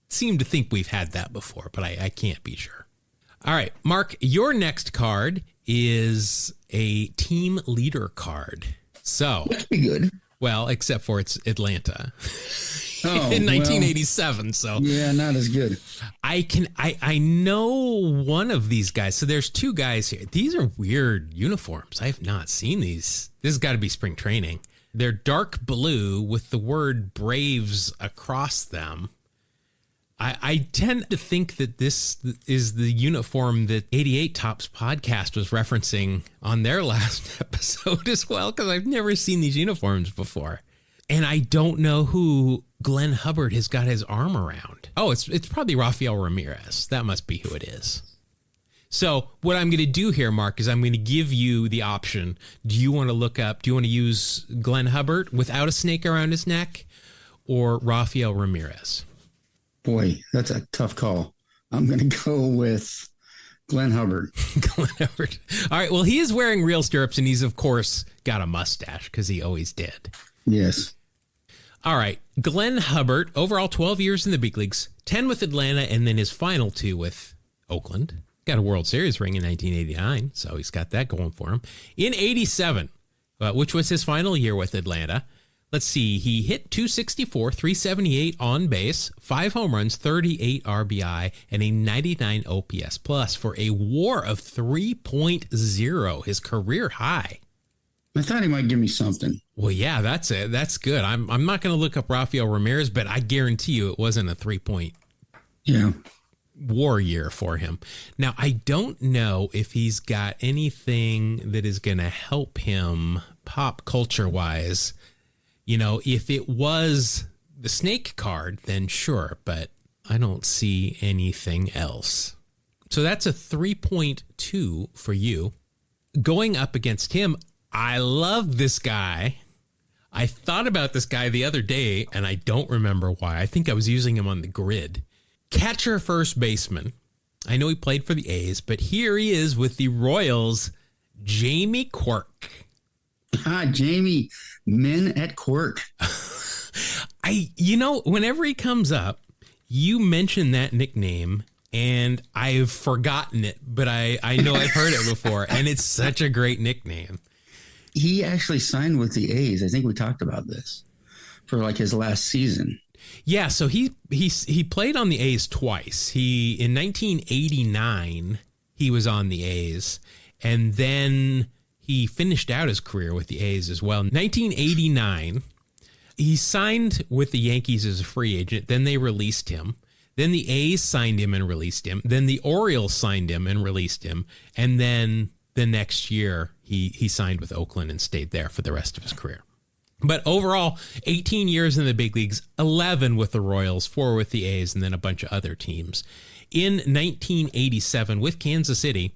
seem to think we've had that before, but I can't be sure. All right, Mark, your next card is a team leader card. So that'd be good. Well, except for it's Atlanta. In 1987. Well, so yeah, not as good. I know one of these guys. So there's 2 guys here. These are weird uniforms. I have not seen these. This has got to be spring training. They're dark blue with the word Braves across them. I tend to think that this is the uniform that 88 Tops podcast was referencing on their last episode as well, because I've never seen these uniforms before. And I don't know who Glenn Hubbard has got his arm around. Oh, it's probably Rafael Ramirez. That must be who it is. So what I'm going to do here, Mark, is I'm going to give you the option. Do you want to use Glenn Hubbard without a snake around his neck, or Rafael Ramirez? Boy, that's a tough call. I'm going to go with Glenn Hubbard. Glenn Hubbard. All right. Well, he is wearing real stirrups, and he's, of course, got a mustache because he always did. Yes. All right. Glenn Hubbard, overall 12 years in the big leagues, 10 with Atlanta, and then his final 2 with Oakland. Got a World Series ring in 1989, so he's got that going for him. In 87, which was his final year with Atlanta, let's see, he hit 264, 378 on base, 5 home runs, 38 RBI, and a 99 OPS plus for a WAR of 3.0, his career high. I thought he might give me something. Well, yeah, that's it. That's good. I'm not going to look up Rafael Ramirez, but I guarantee you it wasn't a 3-point WAR year for him. Now, I don't know if he's got anything that is going to help him pop culture-wise. You know, if it was the snake card, then sure, but I don't see anything else. So that's a 3.2 for you. Going up against him, I love this guy. I thought about this guy the other day, and I don't remember why. I think I was using him on the grid. Catcher first baseman. I know he played for the A's, but here he is with the Royals, Jamie Quirk. Jamie, men at Quirk. Whenever he comes up, you mention that nickname, and I've forgotten it, but I know I've heard it before, and it's such a great nickname. he actually signed with the A's. I think we talked about this for like his last season. Yeah, so he played on the A's twice. In 1989 he was on the A's, and then he finished out his career with the A's as well. 1989, he signed with the Yankees as a free agent. Then they released him. Then the A's signed him and released him. Then the Orioles signed him and released him. And then the next year he signed with Oakland and stayed there for the rest of his career. But overall, 18 years in the big leagues, 11 with the Royals, 4 with the A's, and then a bunch of other teams. In 1987 with Kansas City,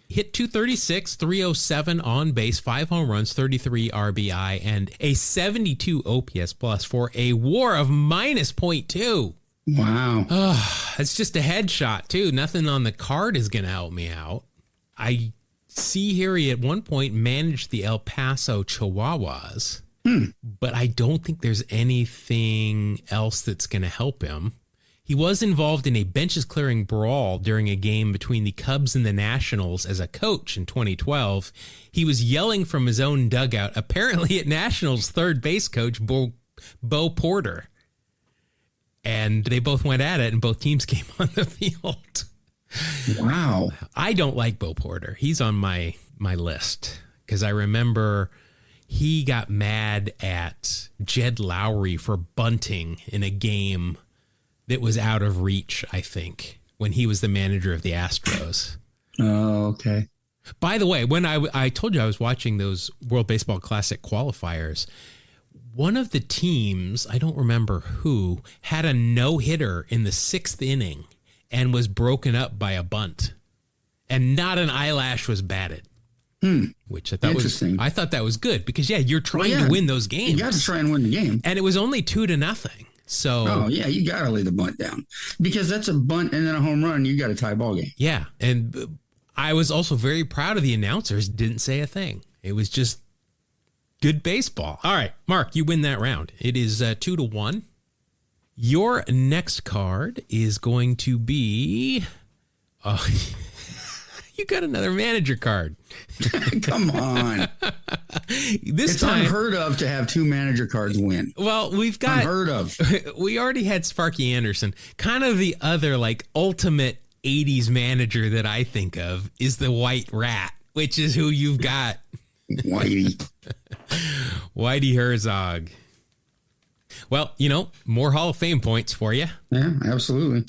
hit .236, .307 on base, 5 home runs, 33 RBI, and a 72 OPS plus for a WAR of minus .2. Wow. Oh, it's just a headshot, too. Nothing on the card is going to help me out. I see here he at one point managed the El Paso Chihuahuas. But I don't think there's anything else that's going to help him. He was involved in a benches clearing brawl during a game between the Cubs and the Nationals as a coach in 2012. He was yelling from his own dugout, apparently at Nationals third base coach Bo Porter. And they both went at it, and both teams came on the field. Wow. I don't like Bo Porter. He's on my list because I remember he got mad at Jed Lowry for bunting in a game that was out of reach, I think, when he was the manager of the Astros. Oh, okay. By the way, when I told you I was watching those World Baseball Classic qualifiers, one of the teams, I don't remember who, had a no-hitter in the 6th inning and was broken up by a bunt. And not an eyelash was batted. Which I thought interesting. I thought that was good because you're trying to win those games. You got to try and win the game, and it was only 2-0. So you got to lay the bunt down because that's a bunt and then a home run. You got a tie ball game. Yeah, and I was also very proud of the announcers. Didn't say a thing. It was just good baseball. All right, Mark, you win that round. It is 2-1. Your next card is going to be. You got another manager card. Come on. It's time, unheard of to have 2 manager cards win. Well, we've got unheard of. We already had Sparky Anderson. Kind of the other ultimate 80s manager that I think of is the White Rat, which is who you've got. Whitey Herzog. Well, more Hall of Fame points for you. Yeah, absolutely.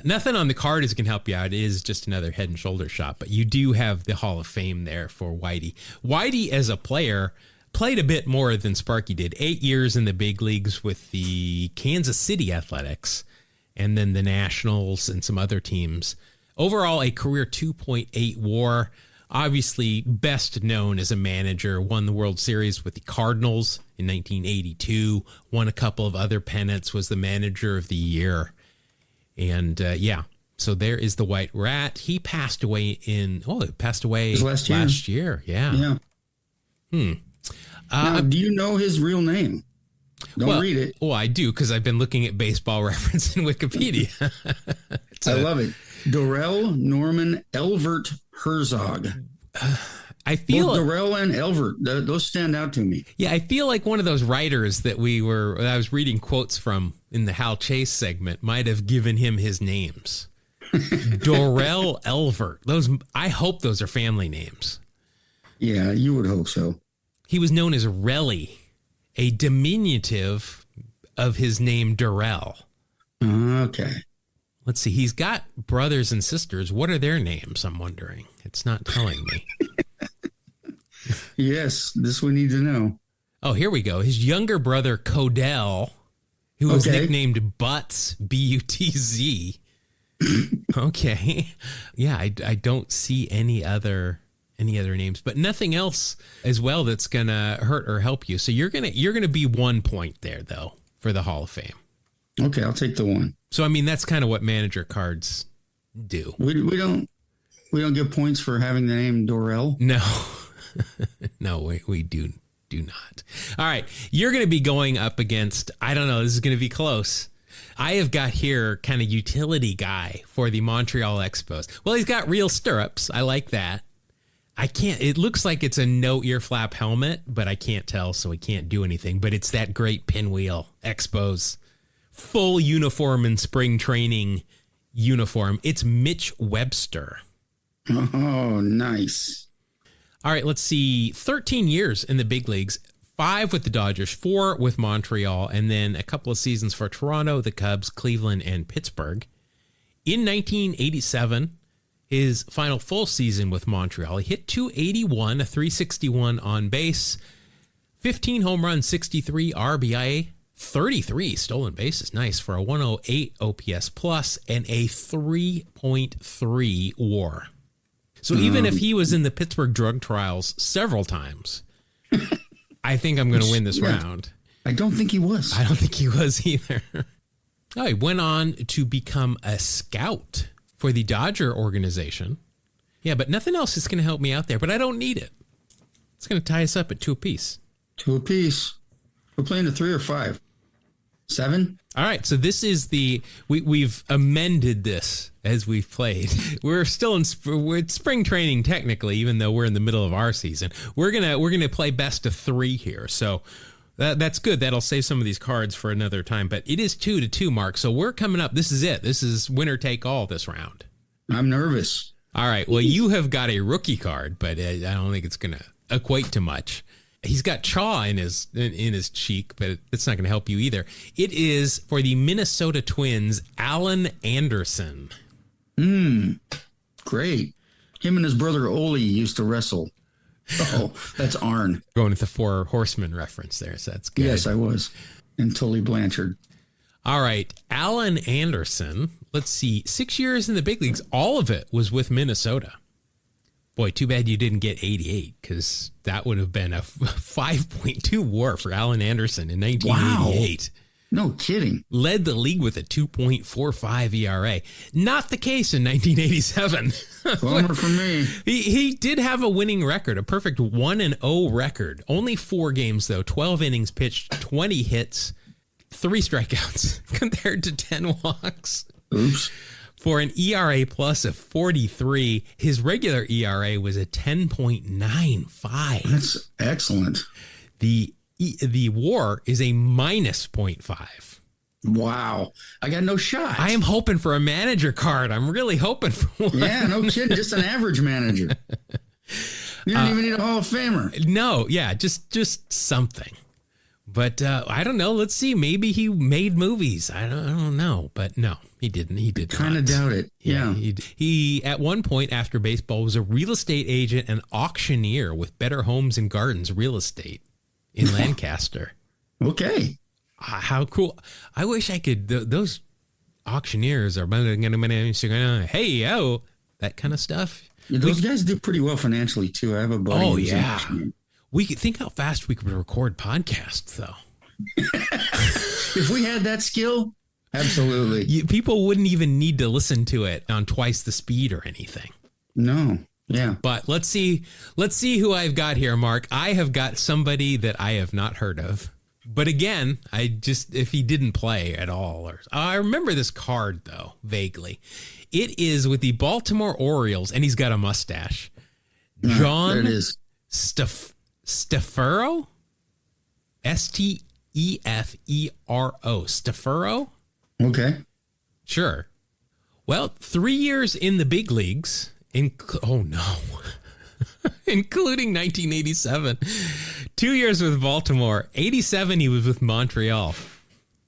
Nothing on the card is going to help you out. It is just another head and shoulder shot, but you do have the Hall of Fame there for Whitey. Whitey, as a player, played a bit more than Sparky did. 8 years in the big leagues with the Kansas City Athletics and then the Nationals and some other teams. Overall, a career 2.8 WAR. Obviously, best known as a manager, won the World Series with the Cardinals in 1982, won a couple of other pennants, was the manager of the year. And so there is the White Rat. He passed away last year. Yeah. Now, do you know his real name? Don't read it. Well, I do because I've been looking at Baseball Reference in Wikipedia. I love it. Dorell Norman Elvert Herzog. I feel both Dorell and Elvert, those stand out to me. Yeah, I feel like one of those writers that I was reading quotes from in the Hal Chase segment might have given him his names. Dorell Elvert. I hope those are family names. Yeah, you would hope so. He was known as Relly, a diminutive of his name Dorell. Okay. Let's see. He's got brothers and sisters. What are their names? I'm wondering. It's not telling me. Yes, this we need to know. Oh, here we go. His younger brother, Codell, who was nicknamed Butts, Butz. Okay. Yeah, I don't see any other names, but nothing else as well that's going to hurt or help you. So you're going to be 1 point there, though, for the Hall of Fame. Okay, I'll take the 1. So, I mean, that's kind of what manager cards do. We don't get points for having the name Dorell? No. No, we do not. All right. You're going to be going up against, I don't know, this is going to be close. I have got here kind of utility guy for the Montreal Expos. Well, he's got real stirrups. I like that. I can't, it looks like it's a no ear flap helmet, but I can't tell, so I can't do anything. But it's that great pinwheel Expos. Full uniform and spring training uniform. It's Mitch Webster. Oh, nice. All right, let's see. 13 years in the big leagues, 5 with the Dodgers, 4 with Montreal, and then a couple of seasons for Toronto, the Cubs, Cleveland, and Pittsburgh. In 1987, his final full season with Montreal, he hit .281, a .361 on base, 15 home runs, 63 RBI, 33 stolen bases, nice, for a 108 OPS plus and a 3.3 WAR. So even if he was in the Pittsburgh drug trials several times, I think I'm going to win this round. I don't think he was. I don't think he was either. Oh, he went on to become a scout for the Dodger organization. Yeah, but nothing else is going to help me out there, but I don't need it. It's going to tie us up at 2 apiece. 2 apiece. We're playing a 3 or 5. 7? All right, so this is we've amended this as we've played. We're still in spring training technically, even though we're in the middle of our season. We're gonna play best of 3 here, so that's good. That'll save some of these cards for another time. But it is 2-2, Mark. So we're coming up. This is it. This is winner take all this round. I'm nervous. All right. Well, you have got a rookie card, but I don't think it's gonna equate to much. He's got chaw in his cheek, but it's not going to help you either. It is for the Minnesota Twins, Alan Anderson. Great. Him and his brother Ole used to wrestle. Oh, that's Arn. Going with the 4 Horsemen reference there, so that's good. Yes, I was. And Tully Blanchard. All right, Alan Anderson. Let's see, 6 years in the big leagues. All of it was with Minnesota. Boy, too bad you didn't get 88, because that would have been a 5.2 WAR for Alan Anderson in 1988. Wow. No kidding. Led the league with a 2.45 ERA. Not the case in 1987. Bummer for me. He did have a winning record, a perfect 1-0 record. Only 4 games, though. 12 innings pitched, 20 hits, 3 strikeouts compared to 10 walks. Oops. For an ERA plus of 43, his regular ERA was a 10.95. That's excellent. The WAR is a minus 0.5. Wow. I got no shot. I am hoping for a manager card. I'm really hoping for one. Yeah, no kidding. Just an average manager. You don't even need a Hall of Famer. No, yeah, just something. But I don't know. Let's see. Maybe he made movies. I don't know. But no, he didn't. He did kind of doubt it. Yeah. He at one point after baseball was a real estate agent and auctioneer with Better Homes and Gardens Real Estate in Lancaster. Okay. How cool. I wish I could. Those auctioneers are hey, yo, that kind of stuff. Yeah, those guys do pretty well financially too. I have a buddy. Oh, yeah. We could think how fast we could record podcasts, though. If we had that skill, absolutely. People wouldn't even need to listen to it on twice the speed or anything. No. Yeah. But let's see who I've got here, Mark. I have got somebody that I have not heard of. But again, if he didn't play at all. I remember this card, though, vaguely. It is with the Baltimore Orioles, and he's got a mustache. John there it is. Stefero? Stefero. Stefero? Okay. Sure. Well, 3 years in the big leagues. Including 1987. 2 years with Baltimore. 87, he was with Montreal.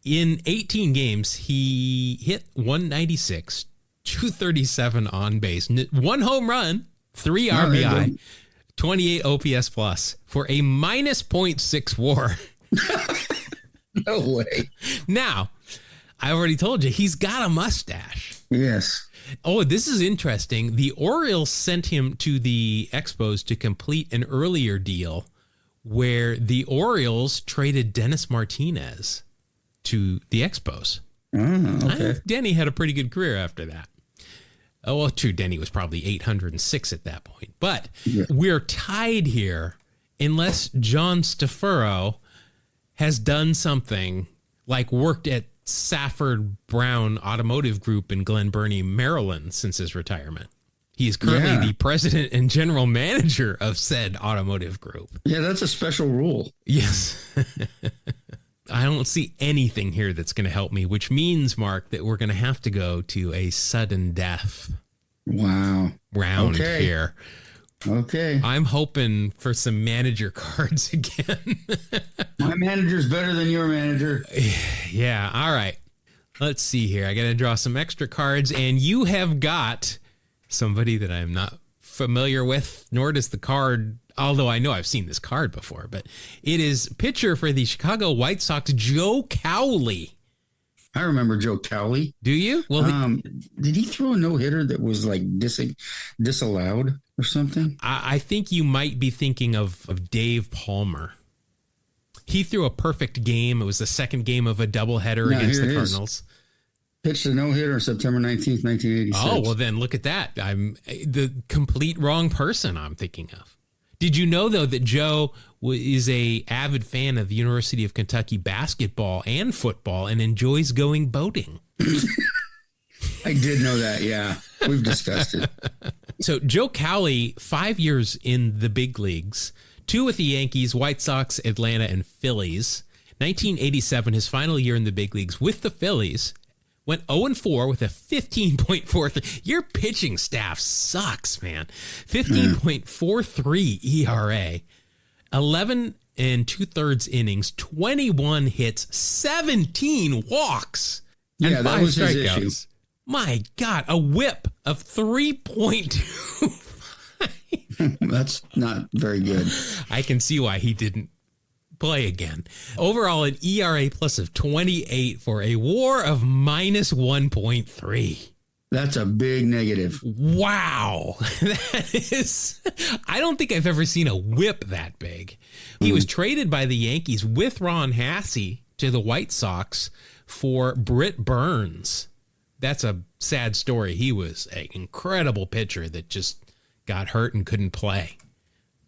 In 18 games, he hit 196, 237 on base, 1 home run, 3 RBI, 28 OPS plus for a minus 0.6 WAR. No way. Now, I already told you, he's got a mustache. Yes. Oh, this is interesting. The Orioles sent him to the Expos to complete an earlier deal where the Orioles traded Dennis Martinez to the Expos. Oh, okay. Denny had a pretty good career after that. Oh, well, true. Denny was probably 806 at that point. But we're tied here unless John Stefero has done something like worked at Safford Brown Automotive Group in Glen Burnie, Maryland since his retirement. He is currently the president and general manager of said automotive group. Yeah, that's a special rule. Yes. I don't see anything here that's going to help me, which means, Mark, that we're going to have to go to a sudden death round here. Okay. I'm hoping for some manager cards again. My manager's better than your manager. Yeah. All right. Let's see here. I got to draw some extra cards, and you have got somebody that I'm not familiar with, nor does the card, although I know I've seen this card before, but it is pitcher for the Chicago White Sox, Joe Cowley. I remember Joe Cowley. Do you? Well, did he throw a no-hitter that was like disallowed or something? I think you might be thinking of Dave Palmer. He threw a perfect game. It was the second game of a doubleheader against the Cardinals. Pitched a no-hitter on September 19th, 1986. Oh, well, then look at that. I'm the complete wrong person I'm thinking of. Did you know, though, that Joe is a avid fan of the University of Kentucky basketball and football and enjoys going boating? I did know that, yeah. We've discussed it. So Joe Cowley, 5 years in the big leagues, 2 with the Yankees, White Sox, Atlanta, and Phillies. 1987, his final year in the big leagues with the Phillies, went 0-4 with a 15.43. Your pitching staff sucks, man. 15.43 ERA, 11 and 2/3 innings, 21 hits, 17 walks, and 5 strikeouts. My God, a whip of 3.25. That's not very good. I can see why he didn't play again. Overall, an ERA plus of 28 for a WAR of minus 1.3. That's a big negative. Wow. That is, I don't think I've ever seen a whip that big. He was traded by the Yankees with Ron Hassey to the White Sox for Britt Burns. That's a sad story. He was an incredible pitcher that just got hurt and couldn't play.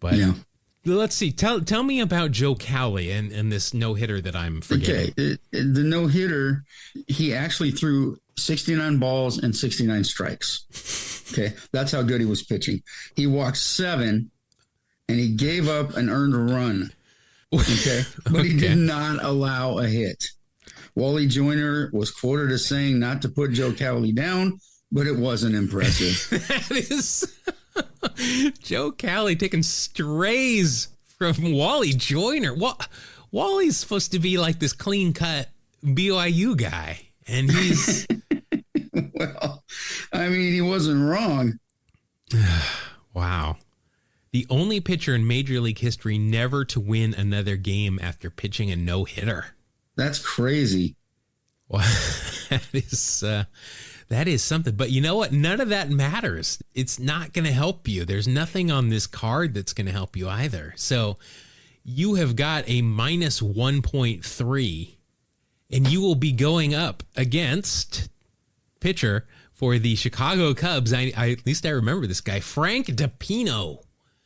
But let's see. Tell me about Joe Cowley and this no-hitter that I'm forgetting. Okay. The no-hitter, he actually threw 69 balls and 69 strikes. Okay. That's how good he was pitching. He walked 7 and he gave up an earned run. Okay. But he did not allow a hit. Wally Joyner was quoted as saying not to put Joe Cowley down, but it wasn't impressive. That is Joe Cowley taking strays from Wally Joyner. Wally's supposed to be like this clean-cut BYU guy, and he's... Well, I mean, he wasn't wrong. Wow. The only pitcher in Major League history never to win another game after pitching a no-hitter. That's crazy. Well, that is something. But you know what? None of that matters. It's not going to help you. There's nothing on this card that's going to help you either. So you have got a minus 1.3, and you will be going up against pitcher for the Chicago Cubs. At least I remember this guy, Frank DiPino.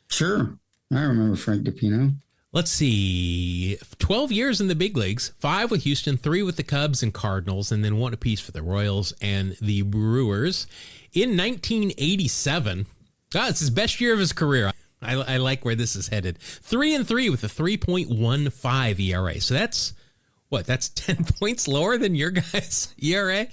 Sure. I remember Frank DiPino. Let's see, 12 years in the big leagues, 5 with Houston, 3 with the Cubs and Cardinals, and then 1 apiece for the Royals and the Brewers. In 1987, it's his best year of his career. I like where this is headed. 3-3 with a 3.15 ERA. So that's 10 points lower than your guys' ERA?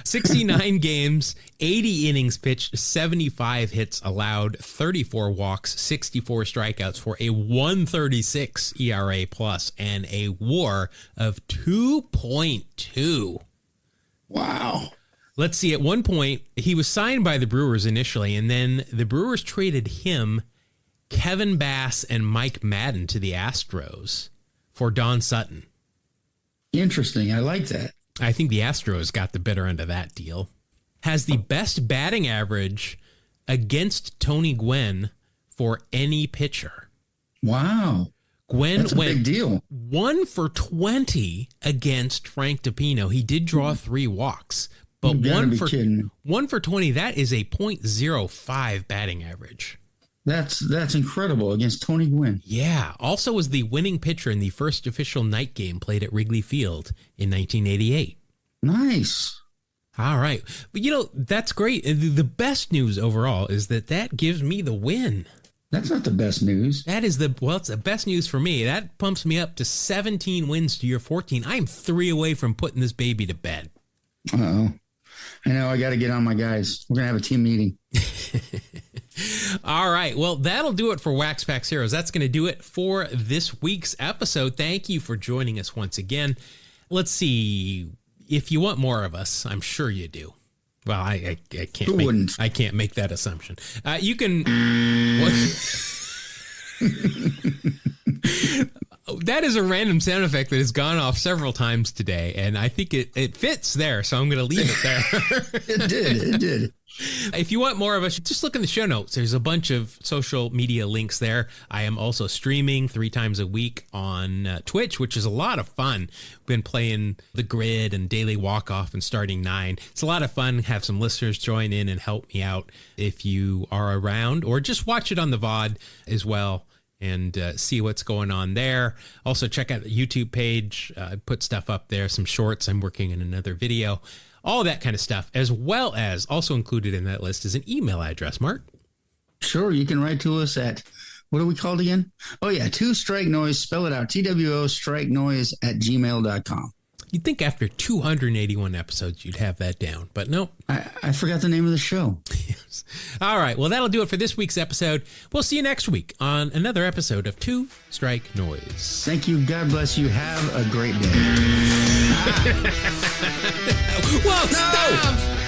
69 games, 80 innings pitched, 75 hits allowed, 34 walks, 64 strikeouts for a 136 ERA plus and a WAR of 2.2. Wow. Let's see. At one point, he was signed by the Brewers initially, and then the Brewers traded him, Kevin Bass, and Mike Madden to the Astros for Don Sutton. Interesting. I like that. I think the Astros got the better end of that deal. Has the best batting average against Tony Gwynn for any pitcher. Wow. Gwynn That's a big deal. 1 for 20 against Frank DiPino. He did draw 3 walks, but 1 for 20, that is a .05 batting average. That's incredible against Tony Gwynn. Yeah. Also was the winning pitcher in the first official night game played at Wrigley Field in 1988. Nice. All right. But, that's great. The best news overall is that gives me the win. That's not the best news. It's the best news for me. That pumps me up to 17 wins to your 14. I'm 3 away from putting this baby to bed. Uh-oh. I know. I got to get on my guys. We're going to have a team meeting. All right. Well, that'll do it for Wax Packs Heroes. That's going to do it for this week's episode. Thank you for joining us once again. Let's see. If you want more of us, I'm sure you do. Well, I can't make that assumption. You can. That is a random sound effect that has gone off several times today, and I think it fits there, so I'm going to leave it there. It did. If you want more of us, just look in the show notes. There's a bunch of social media links there. I am also streaming 3 times a week on Twitch, which is a lot of fun. Been playing The Grid and Daily Walk Off and Starting 9. It's a lot of fun. Have some listeners join in and help me out if you are around, or just watch it on the VOD as well and see what's going on there. Also, check out the YouTube page. I put stuff up there, some shorts. I'm working on another video. All that kind of stuff, as well as also included in that list is an email address, Mark. Sure. You can write to us at, what are we called again? Oh, yeah. 2 Strike Noise. Spell it out. TWO Strike Noise @gmail.com. You'd think after 281 episodes, you'd have that down, but nope. I forgot the name of the show. Yes. All right. Well, that'll do it for this week's episode. We'll see you next week on another episode of 2 Strike Noise. Thank you. God bless you. Have a great day. Whoa, stop!